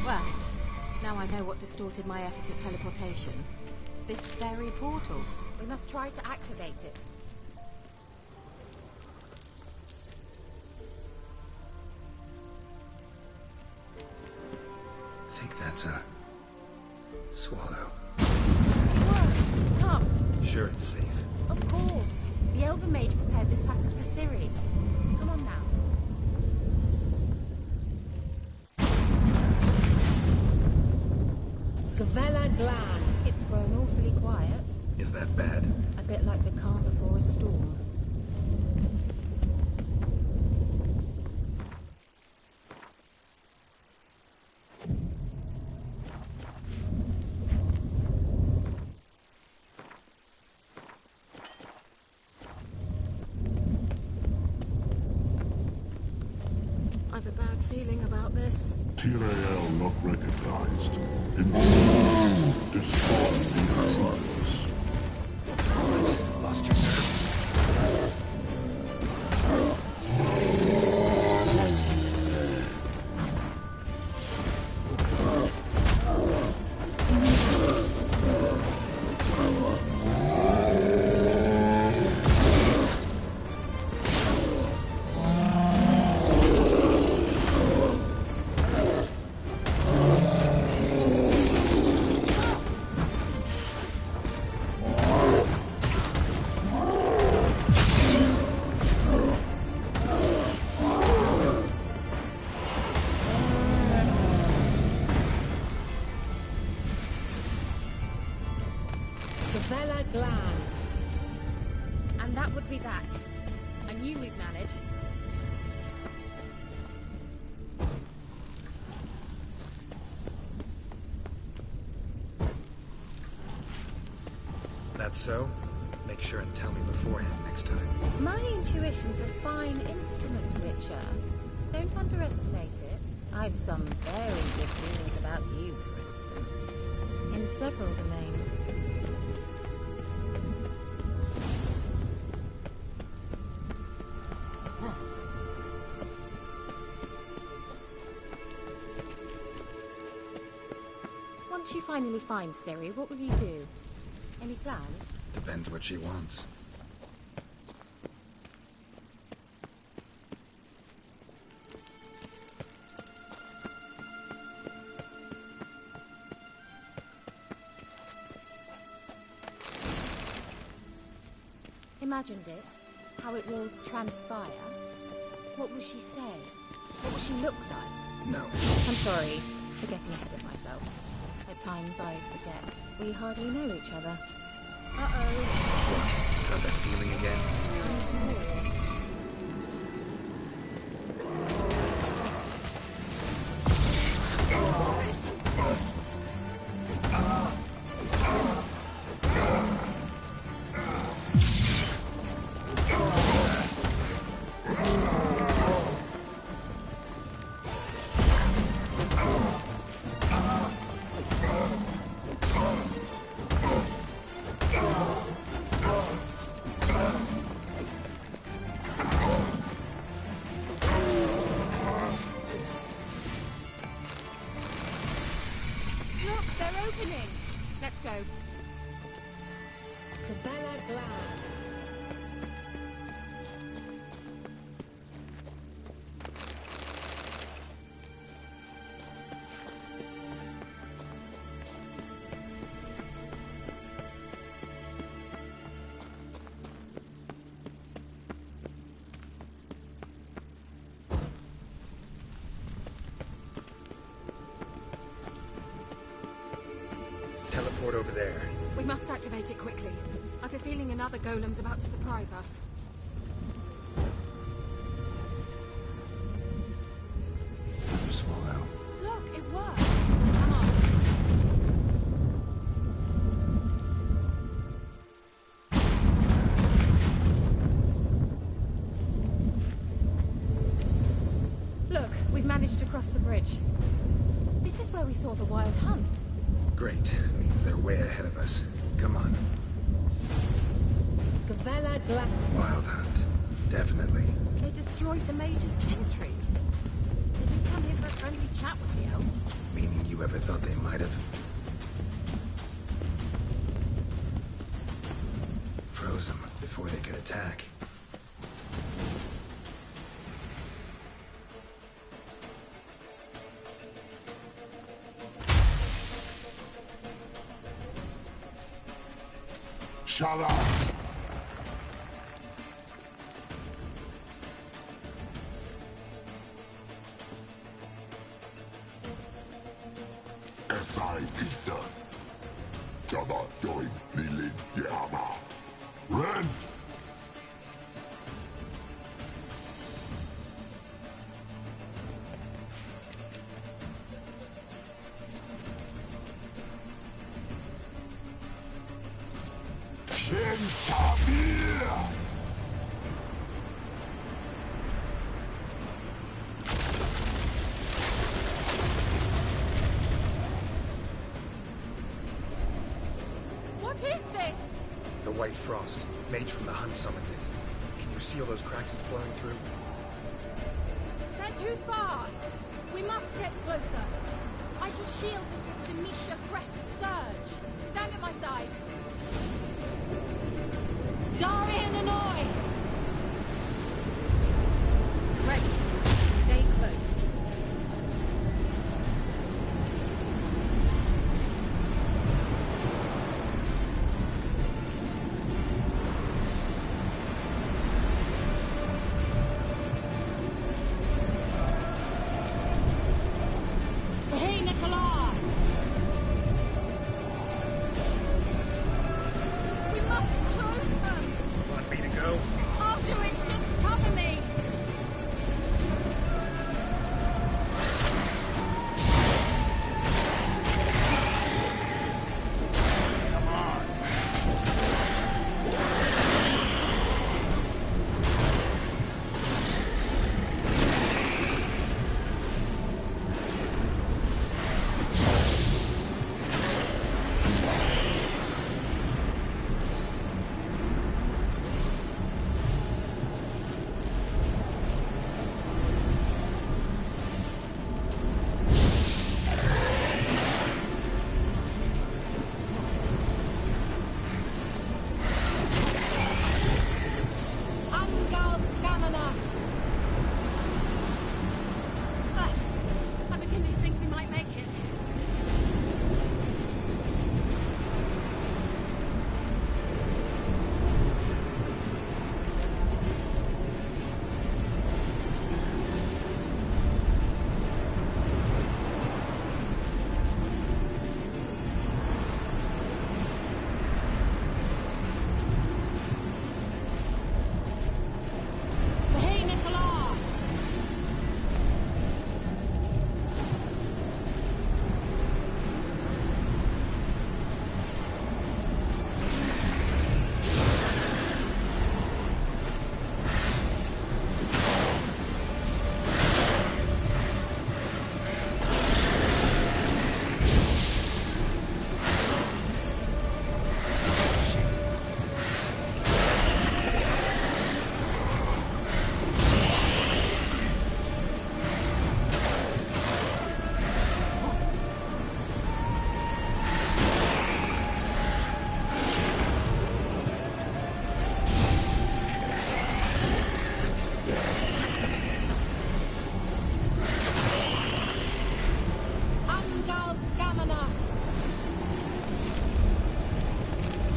Well, now I know what distorted my effort at teleportation. This very portal. We must try to activate it. I think that's a... swallow. What? Come. Sure it's safe. Of course. The Elven Mage prepared this passage for Ciri. Come on now. Gavella Glan. It's grown awfully quiet. Is that bad? A bit like the calm before a storm. I've a bad feeling about this. Tyrael not recognized. Destroy the allies. Lost your nerve. Gavella Glan. And that would be that. I knew we'd manage. That's so? Make sure and tell me beforehand next time. My intuition's a fine instrument, Witcher. Don't underestimate it. I've some very good feelings about you, for instance. In several domains. Once you finally find Ciri, what will you do? Any plans? Depends what she wants. imagined it, how it will transpire, what will she say? What will she look like? No. I'm sorry for getting ahead of myself. At times I forget we hardly know each other. Uh-oh. What? Got that feeling again? Let's go. Teleport over there. We must activate it quickly. I've a feeling another golem's about to surprise us. Swallow. Look, it worked. Come on. Look, we've managed to cross the bridge. This is where we saw the wild hunt. Great. Means they're way ahead of us. Come on. Wild hunt. Definitely. They destroyed the Major's sentries. They didn't come here for a friendly chat with the elf. Meaning you ever thought they might have? Froze them before they could attack. Shut up! Pisa. Jabba doing Lilin Yama. Ren! What is this? The White Frost. Mage from the Hunt summoned it. Can you see all those cracks it's blowing through? They're too far. We must get closer. I shall shield us with Demisha Crest's surge. Stand at my side. Darian and Oi! Ready. Stay close.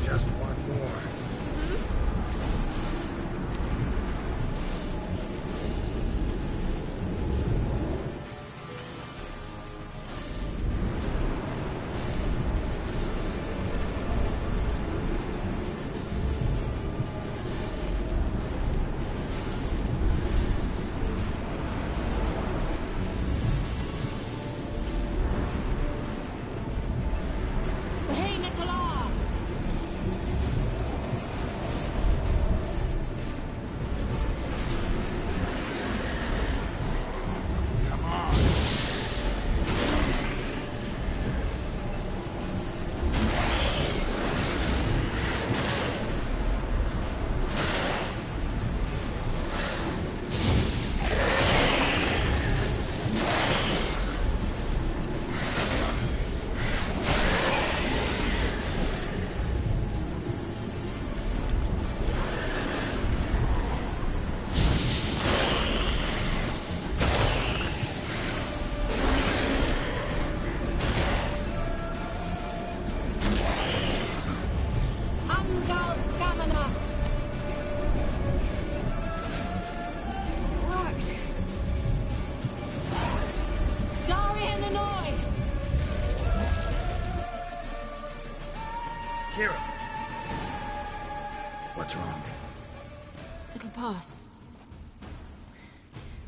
Just one more. What's wrong? It'll pass.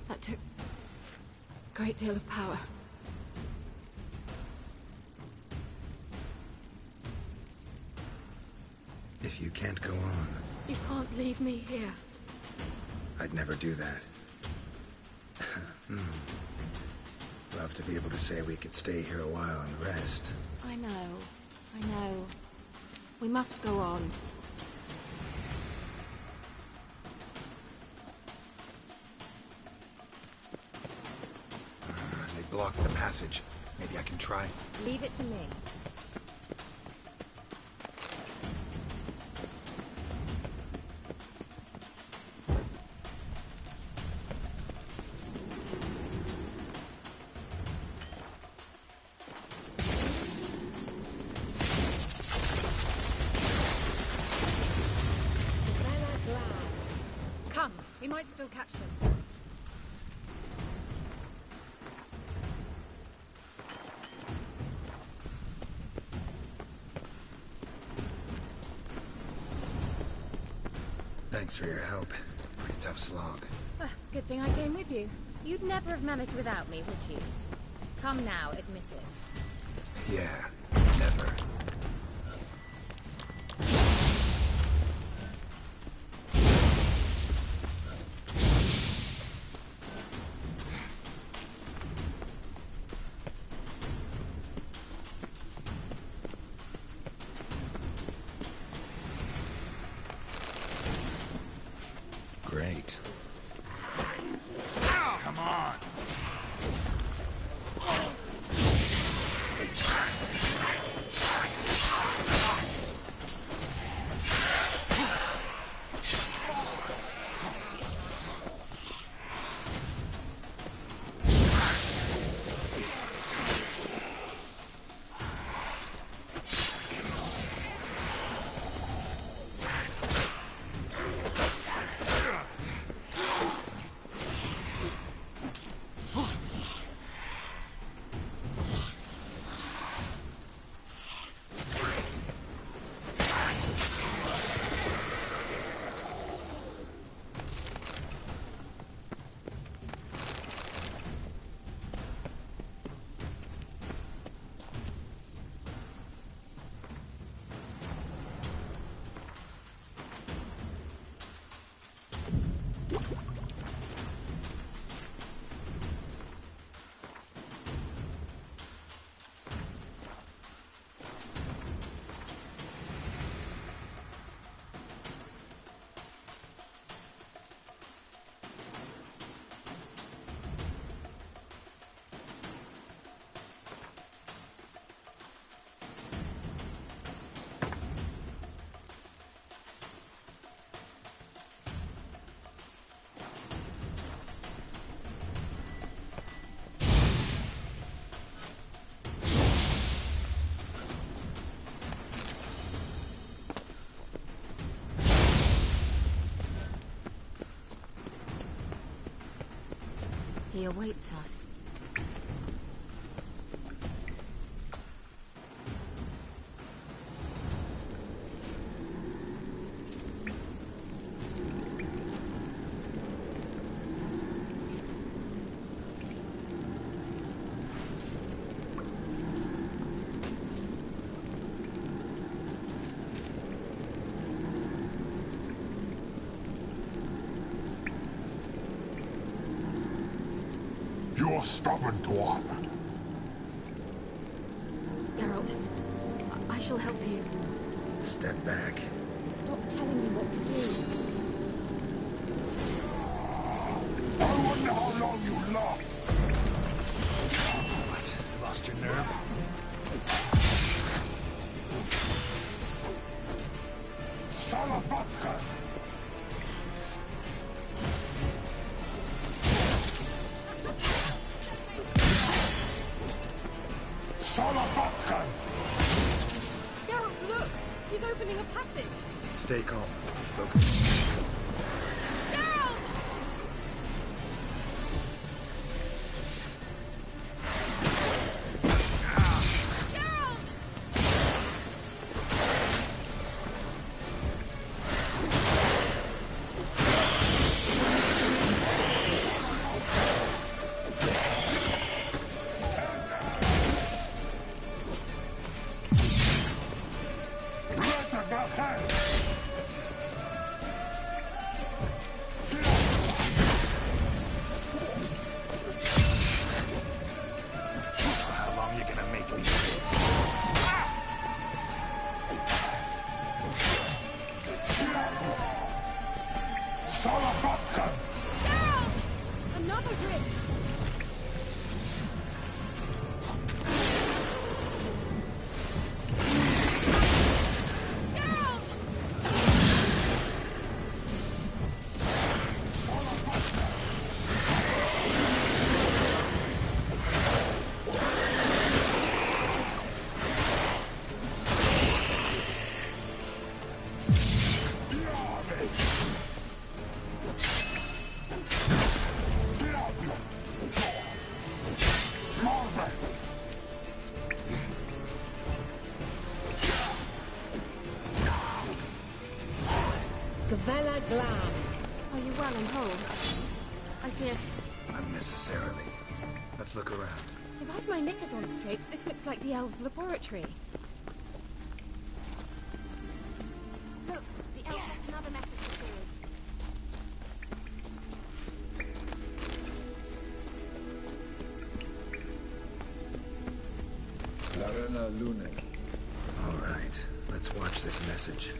That took a great deal of power. If you can't go on, You can't leave me here. I'd never do that. Love to be able to say we could stay here a while and rest. I know. We must go on. They blocked the passage. Maybe I can try. Leave it to me. Come, we might still catch them. Thanks for your help. Pretty tough slog. Good thing I came with you. You'd never have managed without me, would you? Come now, admit it. Yeah, never. Great. Come on! He awaits us. You're stubborn, Tuan. Geralt, I shall help you. Step back. Stop telling me what to do. I wonder how long you last. What? Lost your nerve? Salafatka! Salafatka! Geralt, look! He's opening a passage! Stay calm. Focus. Geralt! Geralt! Let the back hand! How long you gonna make me Salafatka! Geralt! Another rift! Geralt! Marvin! Gavella Glam. Are you well and whole? I fear... unnecessarily? Let's look around. If I've my knickers on straight, this looks like the elves' laboratory. Look, the elf left another message for Ciri. Larena Lune. All right. Let's watch this message.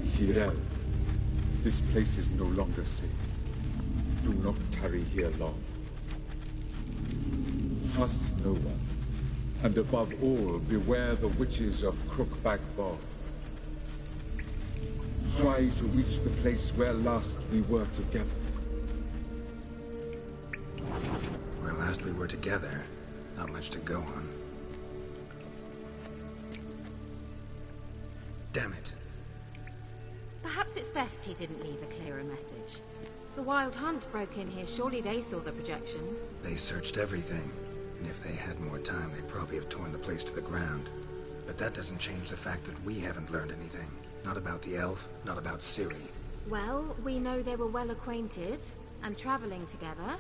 Cyril, this place is no longer safe. Do not tarry here long. Trust no one. And above all, beware the witches of Crookback Bog. Try to reach the place where last we were together. Where last we were together, not much to go on. Damn it. Perhaps it's best he didn't leave a clearer message. The Wild Hunt broke in here. Surely they saw the projection. They searched everything, and if they had more time, they'd probably have torn the place to the ground. But that doesn't change the fact that we haven't learned anything. Not about the elf, not about Ciri. Well, we know they were well acquainted and traveling together.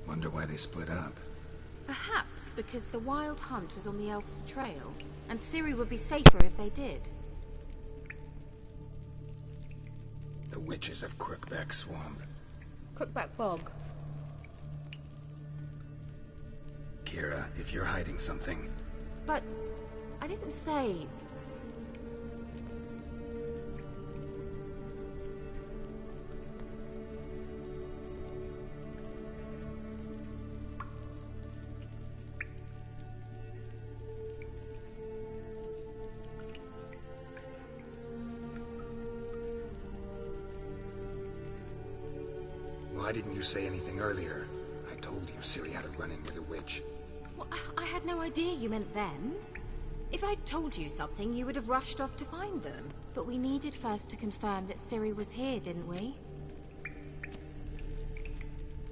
Wonder why they split up. Perhaps because the Wild Hunt was on the elf's trail, and Ciri would be safer if they did. witches of Crookback Swamp. Crookback Bog. Kira, if you're hiding something... But... I didn't say... Why didn't you say anything earlier? I told you Ciri had a run-in with a witch. Well, I had no idea you meant then. If I'd told you something, you would have rushed off to find them. But we needed first to confirm that Ciri was here, didn't we?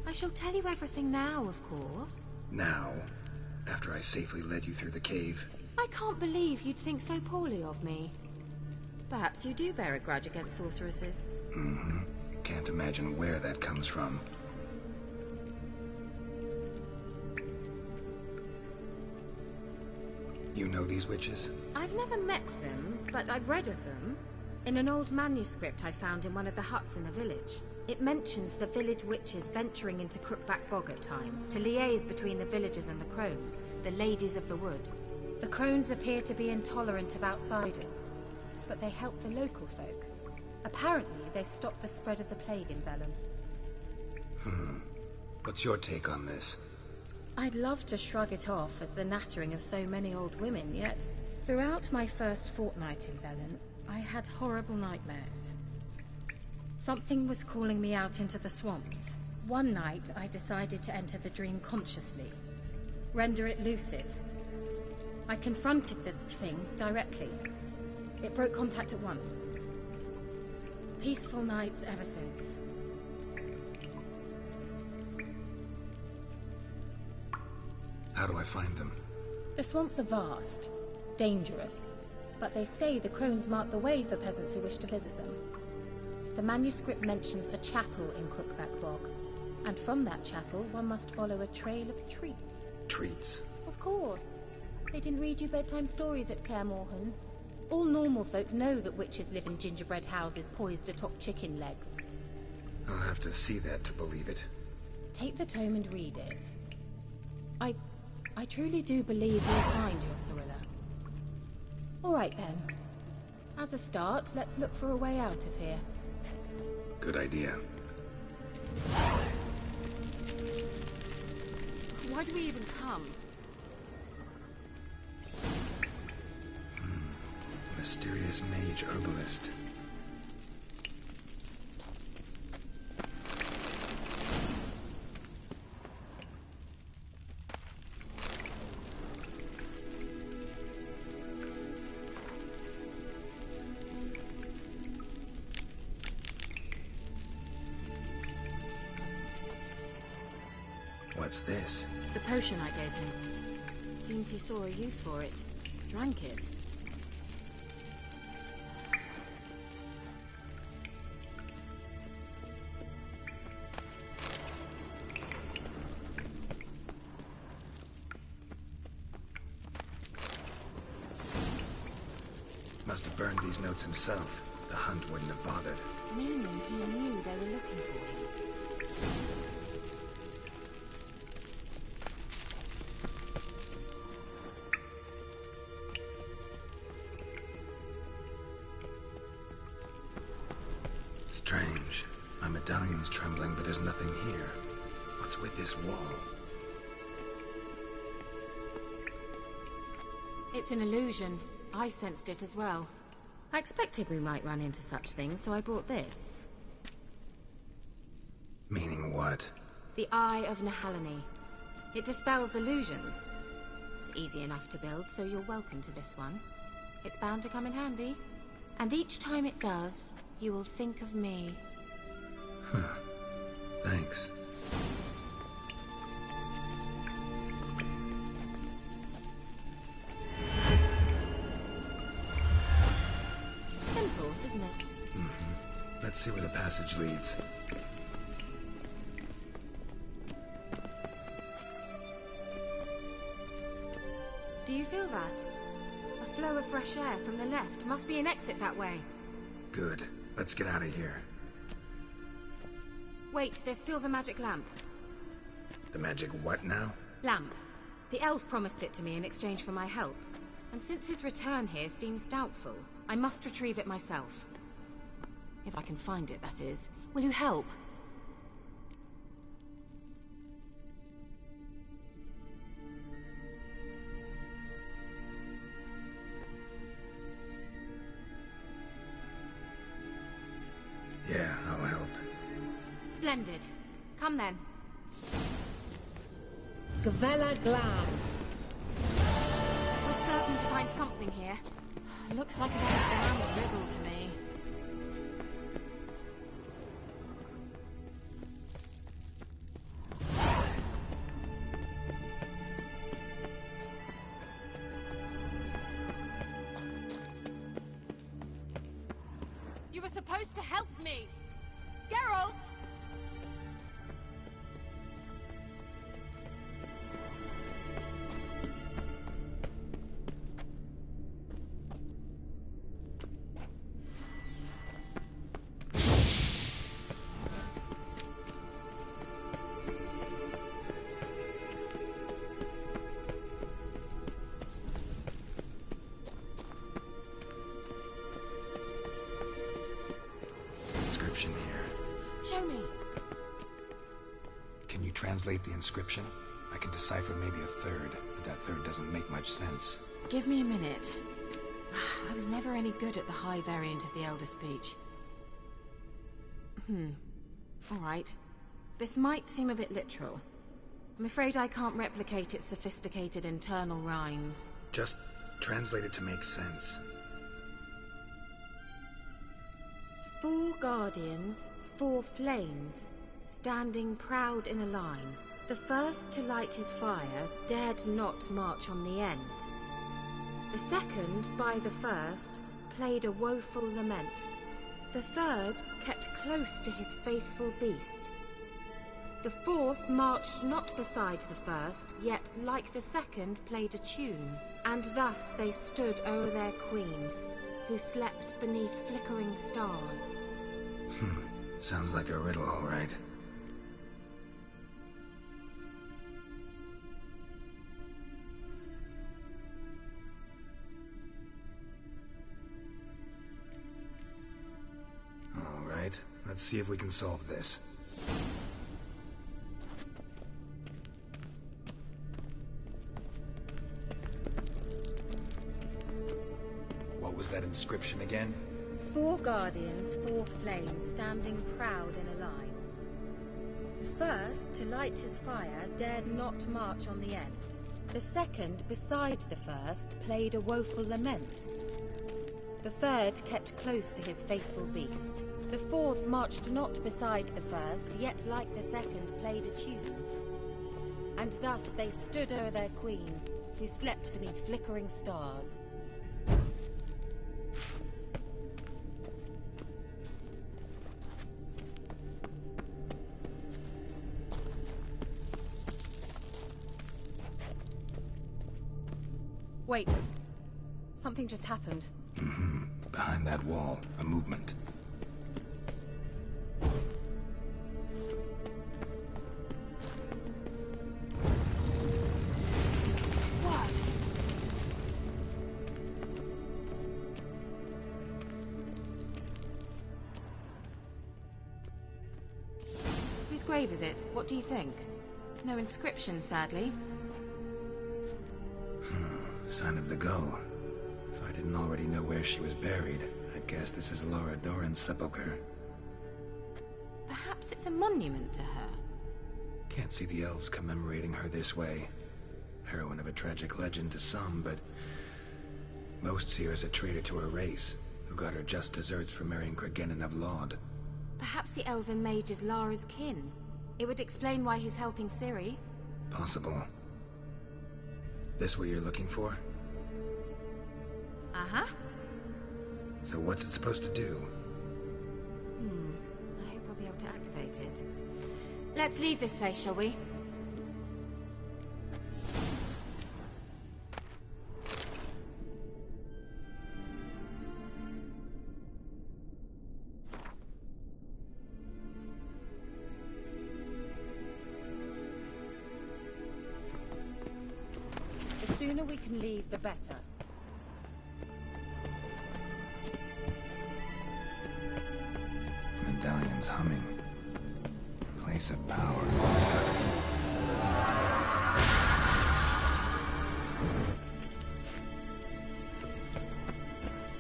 I shall tell you everything now, of course. Now? After I safely led you through the cave? I can't believe you'd think so poorly of me. Perhaps you do bear a grudge against sorceresses. Mm-hmm. Can't imagine where that comes from. You know these witches? I've never met them, but I've read of them. In an old manuscript I found in one of the huts in the village. It mentions the village witches venturing into Crookback Bog at times to liaise between the villagers and the crones, the ladies of the wood. The crones appear to be intolerant of outsiders, but they help the local folk. Apparently, they stopped the spread of the plague in Vellum. What's your take on this? I'd love to shrug it off as the nattering of so many old women, yet throughout my first fortnight in Vellum, I had horrible nightmares. Something was calling me out into the swamps. One night, I decided to enter the dream consciously, render it lucid. I confronted the thing directly. It broke contact at once. Peaceful nights ever since. How do I find them? The swamps are vast, dangerous, but they say the crones mark the way for peasants who wish to visit them. The manuscript mentions a chapel in Crookback Bog, and from that chapel one must follow a trail of treats. Treats? Of course. They didn't read you bedtime stories at Kaer Morhen. All normal folk know that witches live in gingerbread houses poised atop chicken legs. I'll have to see that to believe it. Take the tome and read it. I truly do believe you'll find your Cirilla. All right then. As a start, let's look for a way out of here. Good idea. Why do we even come? Mysterious mage herbalist. What's this? The potion I gave him. Seems he saw a use for it. Drank it. Must have burned these notes himself. The hunt wouldn't have bothered. Meaning he knew they were looking for him. Strange. My medallion's trembling, but there's nothing here. What's with this wall? It's an illusion. I sensed it as well. I expected we might run into such things, so I brought this. Meaning what? The Eye of Nehaleni. It dispels illusions. It's easy enough to build, so you're welcome to this one. It's bound to come in handy. And each time it does, you will think of me. Huh. Thanks. Simple, isn't it? Mm-hmm. Let's see where the passage leads. Do you feel that? A flow of fresh air from the left. Must be an exit that way. Good. Let's get out of here. Wait, there's still the magic lamp. The magic what now? Lamp. The elf promised it to me in exchange for my help. And since his return here seems doubtful, I must retrieve it myself. If I can find it, that is. Will you help? Yeah, I'll help. Splendid. Come then. Gavella Glam. We're certain to find something here. Looks like a damned riddle to me. You were supposed to help me! Geralt! Inscription here. Show me. Can you translate the inscription? I can decipher maybe a third, but that third doesn't make much sense. Give me a minute. I was never any good at the high variant of the Elder Speech. Alright. This might seem a bit literal. I'm afraid I can't replicate its sophisticated internal rhymes. Just translate it to make sense. 4 guardians, 4 flames, standing proud in a line. The first to light his fire dared not march on the end. The second, by the first, played a woeful lament. The third kept close to his faithful beast. The fourth marched not beside the first, yet like the second played a tune. And thus they stood o'er their queen, who slept beneath flickering stars. Sounds like a riddle, all right. All right, let's see if we can solve this. What was that inscription again? 4 guardians, 4 flames, standing proud in a line. The first, to light his fire, dared not march on the end. The second, beside the first, played a woeful lament. The third kept close to his faithful beast. The fourth marched not beside the first, yet like the second played a tune. And thus they stood o'er their queen, who slept beneath flickering stars. Wait. Something just happened. Behind that wall, a movement. What? Whose grave is it? What do you think? No inscription, sadly. Sign of the gull. If I didn't already know where she was buried, I'd guess this is Laura Doran's sepulcher. Perhaps it's a monument to her. Can't see the elves commemorating her this way. Heroine of a tragic legend to some, but most see her as a traitor to her race, who got her just deserts for marrying Cregennan of Laud. Perhaps the elven mage is Lara's kin. It would explain why he's helping Ciri. Possible. This what you're looking for? Uh-huh. So what's it supposed to do? I hope I'll be able to activate it. Let's leave this place, shall we? sooner we can leave, the better. Medallion's humming. Place of power. It's gotta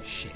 be. Shit.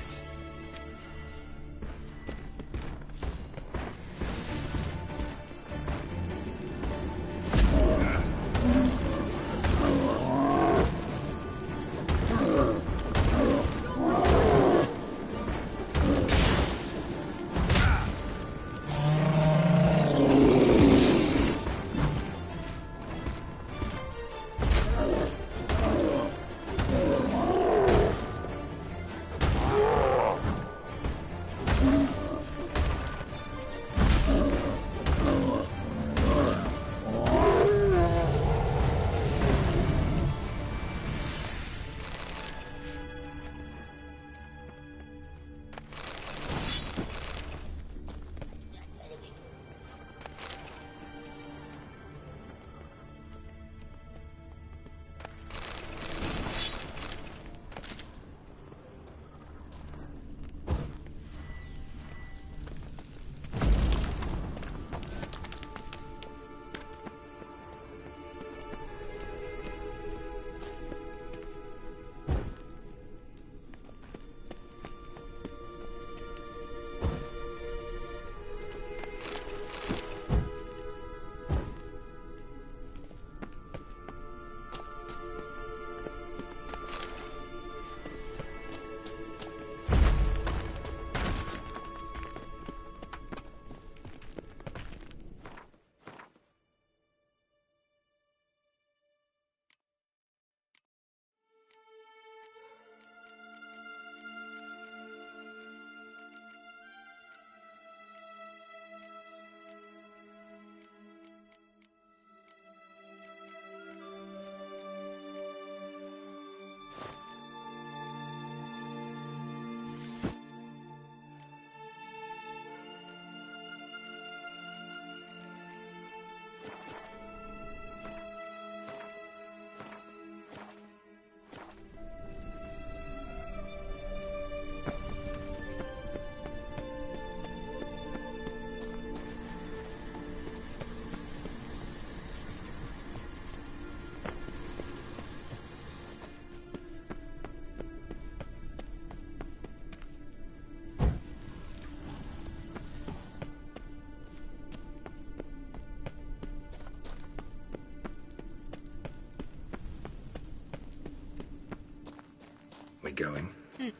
We going? An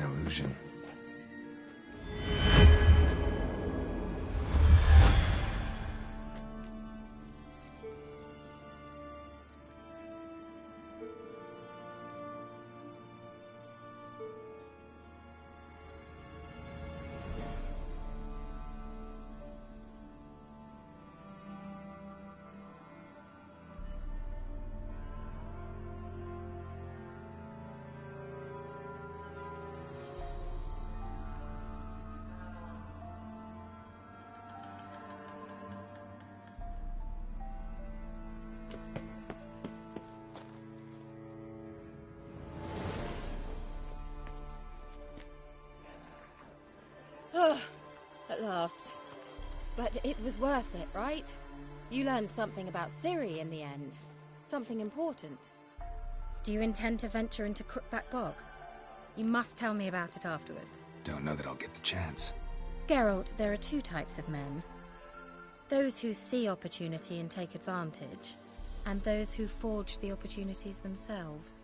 illusion. At last. But it was worth it, right? You learned something about Ciri in the end. Something important. Do you intend to venture into Crookback Bog? You must tell me about it afterwards. Don't know that I'll get the chance. Geralt, there are two types of men. Those who see opportunity and take advantage, and those who forge the opportunities themselves.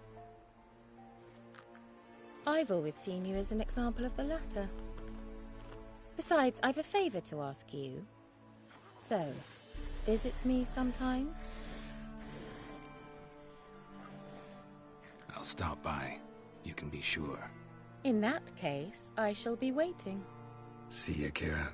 I've always seen you as an example of the latter. Besides, I've a favour to ask you. So, visit me sometime? I'll stop by. You can be sure. In that case, I shall be waiting. See ya, Kira.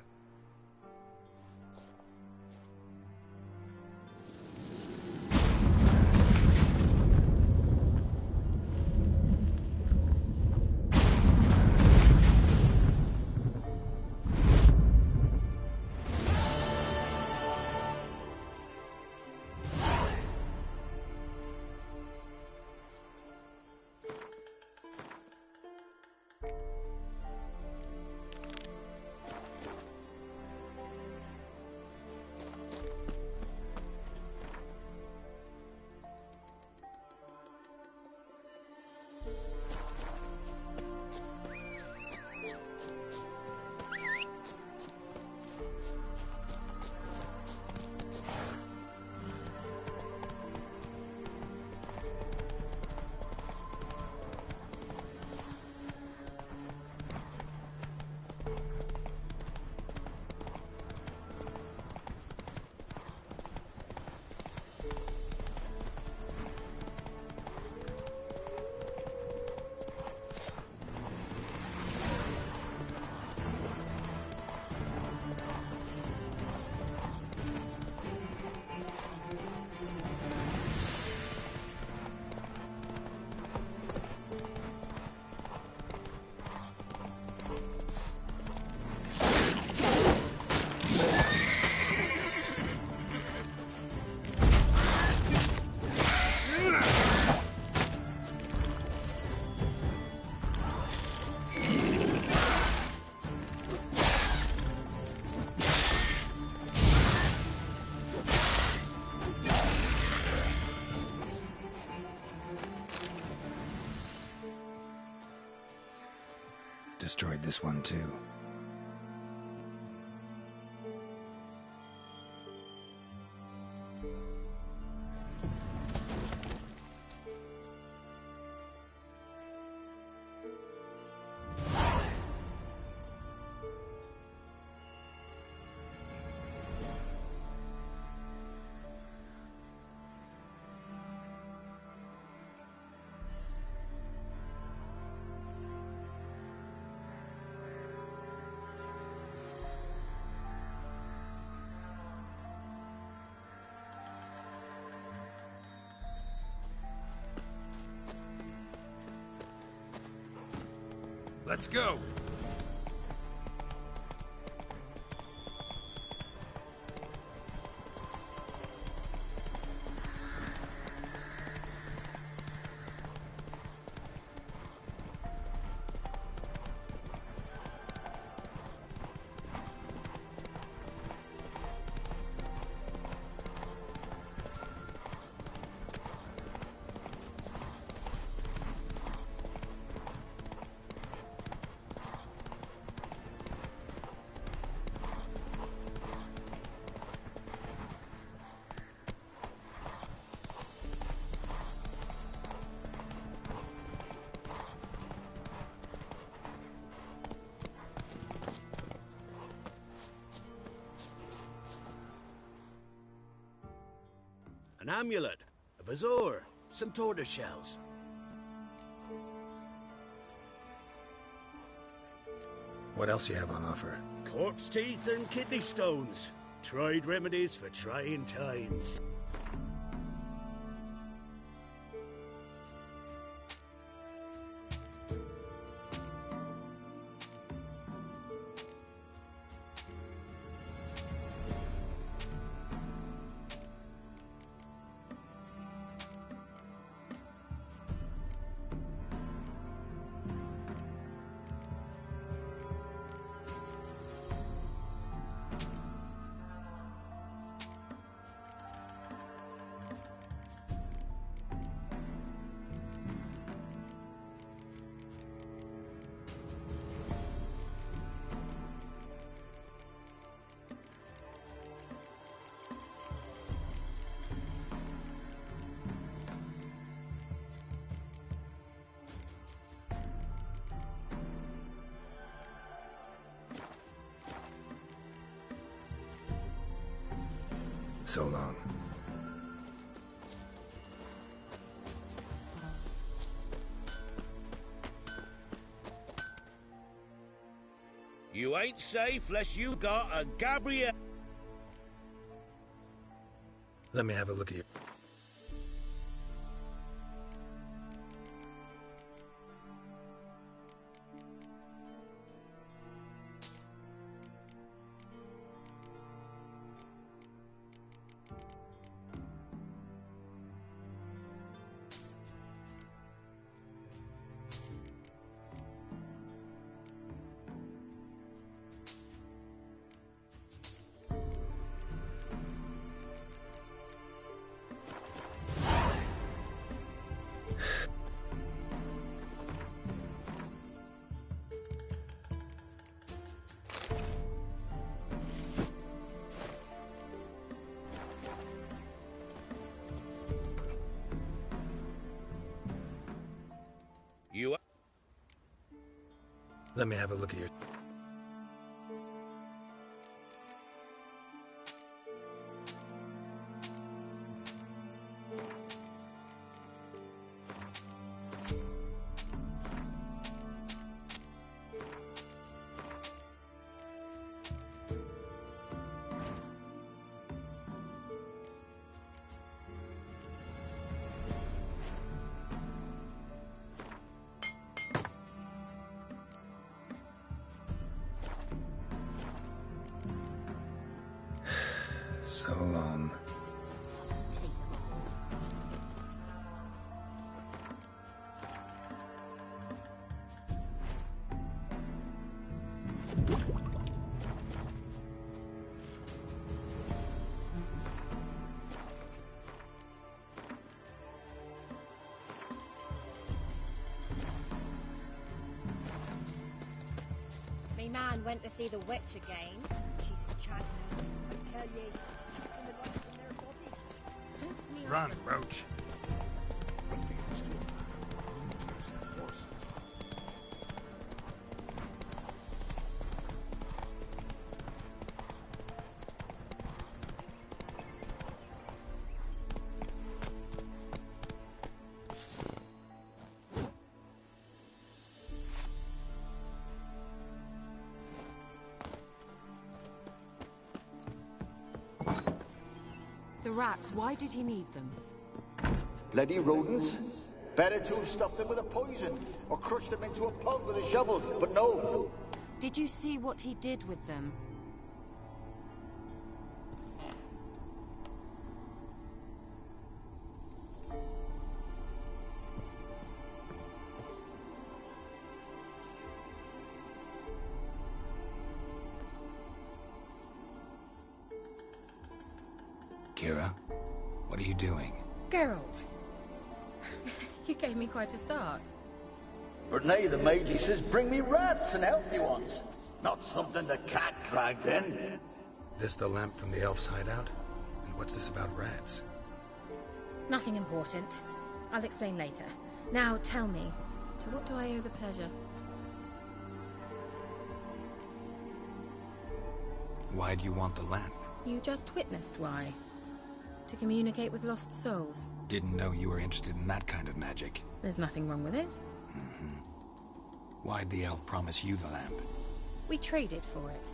destroyed this one too. Let's go! An amulet, a bazaar, some tortoise shells. What else you have on offer? Corpse teeth and kidney stones. Tried remedies for trying times. So long. You ain't safe less you got a Gabriel. Let me have a look at you. You. Let me have a look at your... So long. man went to see the witch again. She's a chat now, I tell ye. Sucking the life from their bodies. Suits me. Run, Roach. Ruffians to a man, hunters and horses. The rats, why did he need them? Bloody rodents. Better to have stuffed them with a poison, or crushed them into a pulp with a shovel, but no. Did you see what he did with them? Kira, what are you doing? Geralt. You gave me quite a start. But nay, the mage, he says, bring me rats and healthy ones. Not something the cat dragged in. This the lamp from the elf's hideout? And what's this about rats? Nothing important. I'll explain later. Now tell me, to what do I owe the pleasure? Why do you want the lamp? You just witnessed why. To communicate with lost souls. Didn't know you were interested in that kind of magic. There's nothing wrong with it. Why'd the elf promise you the lamp? We traded for it.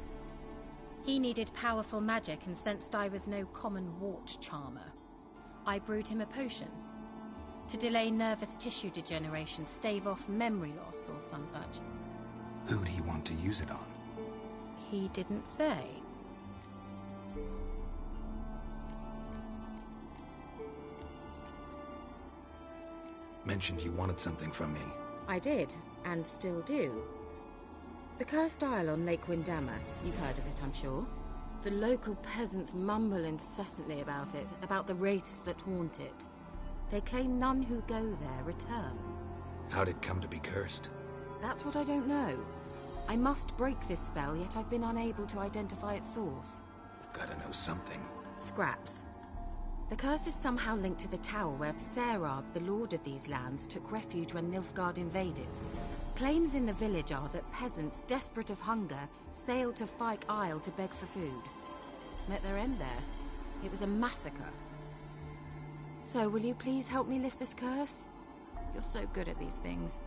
He needed powerful magic and sensed I was no common wart charmer. I brewed him a potion. To delay nervous tissue degeneration, stave off memory loss or some such. Who'd he want to use it on? He didn't say. Mentioned you wanted something from me. I did, and still do. The cursed isle on Lake Windammer. You've heard of it, I'm sure. The local peasants mumble incessantly about it, about the wraiths that haunt it. They claim none who go there return. How'd it come to be cursed? That's what I don't know. I must break this spell, yet I've been unable to identify its source. Gotta know something. Scraps. The curse is somehow linked to the tower where Serad, the lord of these lands, took refuge when Nilfgaard invaded. Claims in the village are that peasants, desperate of hunger, sailed to Fyke Isle to beg for food. Met their end there. It was a massacre. So, will you please help me lift this curse? You're so good at these things.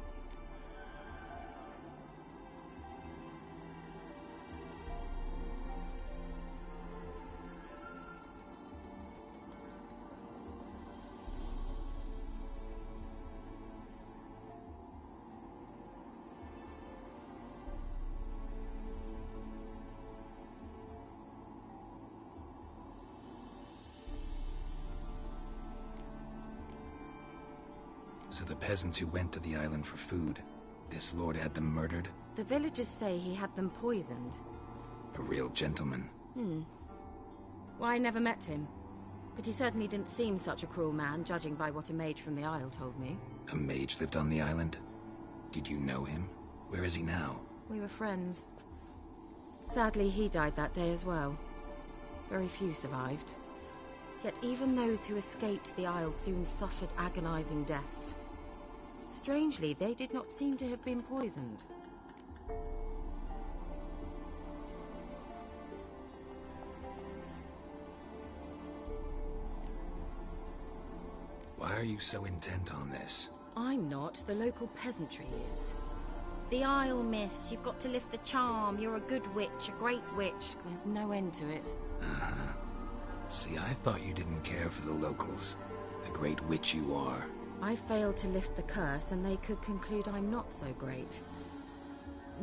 So the peasants who went to the island for food, this lord had them murdered? The villagers say he had them poisoned. A real gentleman. Well, I never met him. But he certainly didn't seem such a cruel man, judging by what a mage from the Isle told me. A mage lived on the island? Did you know him? Where is he now? We were friends. Sadly, he died that day as well. Very few survived. Yet even those who escaped the Isle soon suffered agonizing deaths. Strangely, they did not seem to have been poisoned. Why are you so intent on this? I'm not. The local peasantry is. The Isle, miss. You've got to lift the charm. You're a good witch, a great witch. There's no end to it. Uh-huh. See, I thought you didn't care for the locals. The great witch you are. I failed to lift the curse, and they could conclude I'm not so great.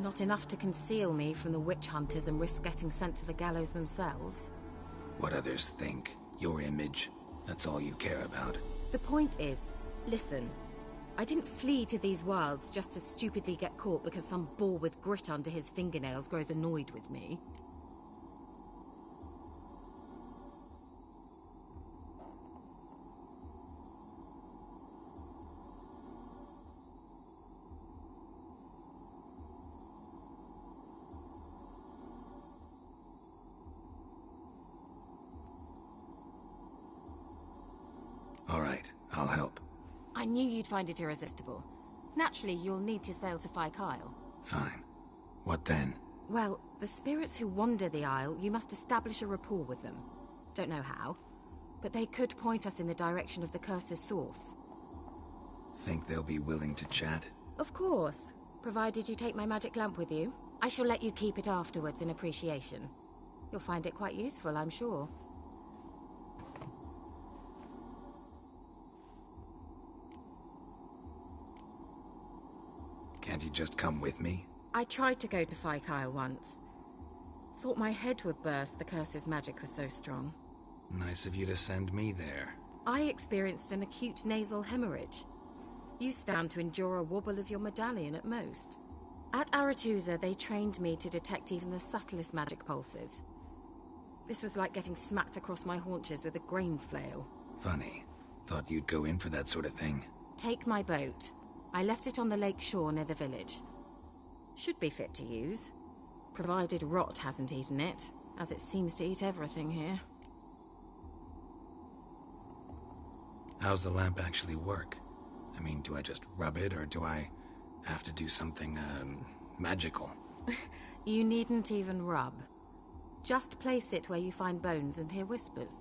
Not enough to conceal me from the witch hunters and risk getting sent to the gallows themselves. What others think. Your image. That's all you care about. The point is, listen. I didn't flee to these wilds just to stupidly get caught because some boar with grit under his fingernails grows annoyed with me. knew you'd find it irresistible. Naturally, you'll need to sail to Phi Kyle. Fine. What then? Well, the spirits who wander the Isle, you must establish a rapport with them. Don't know how, but they could point us in the direction of the curse's source. Think they'll be willing to chat? Of course, provided you take my magic lamp with you. I shall let you keep it afterwards in appreciation. You'll find it quite useful, I'm sure. Can't you just come with me? I tried to go to Phi Kyle once. Thought my head would burst, the curse's magic was so strong. Nice of you to send me there. I experienced an acute nasal hemorrhage. You stand to endure a wobble of your medallion at most. At Aretusa, they trained me to detect even the subtlest magic pulses. This was like getting smacked across my haunches with a grain flail. Funny. Thought you'd go in for that sort of thing. Take my boat. I left it on the lake shore near the village. Should be fit to use, provided rot hasn't eaten it, as it seems to eat everything here. How's the lamp actually work? I mean, do I just rub it, or do I have to do something, magical? You needn't even rub. Just place it where you find bones and hear whispers.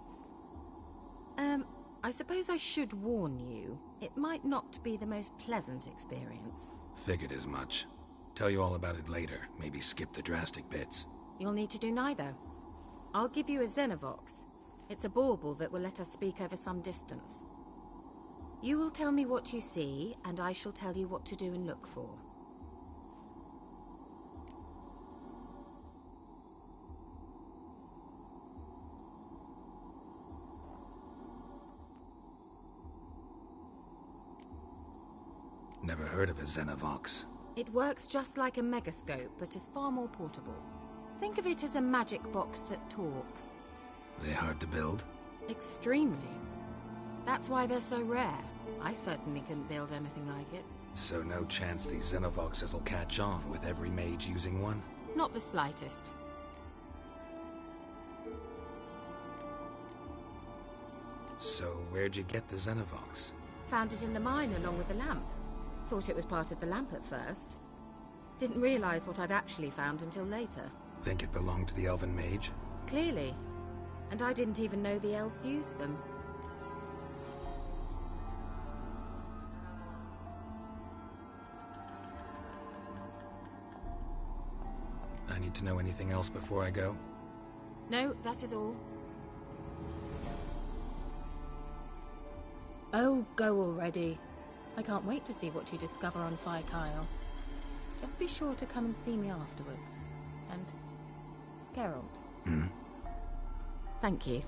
I suppose I should warn you. It might not be the most pleasant experience. Figured as much. Tell you all about it later. Maybe skip the drastic bits. You'll need to do neither. I'll give you a Xenovox. It's a bauble that will let us speak over some distance. You will tell me what you see, and I shall tell you what to do and look for. Never heard of a Xenovox. It works just like a megascope, but is far more portable. Think of it as a magic box that talks. They hard to build? Extremely. That's why they're so rare. I certainly couldn't build anything like it. So no chance these Xenovoxes will catch on with every mage using one? Not the slightest. So where'd you get the Xenovox? Found it in the mine along with the lamp. Thought it was part of the lamp at first. Didn't realize what I'd actually found until later. Think it belonged to the elven mage? Clearly. And I didn't even know the elves used them. I need to know anything else before I go? No, that is all. Oh, go already. I can't wait to see what you discover on Phi Kyle. Just be sure to come and see me afterwards. And Geralt. Hmm? Thank you.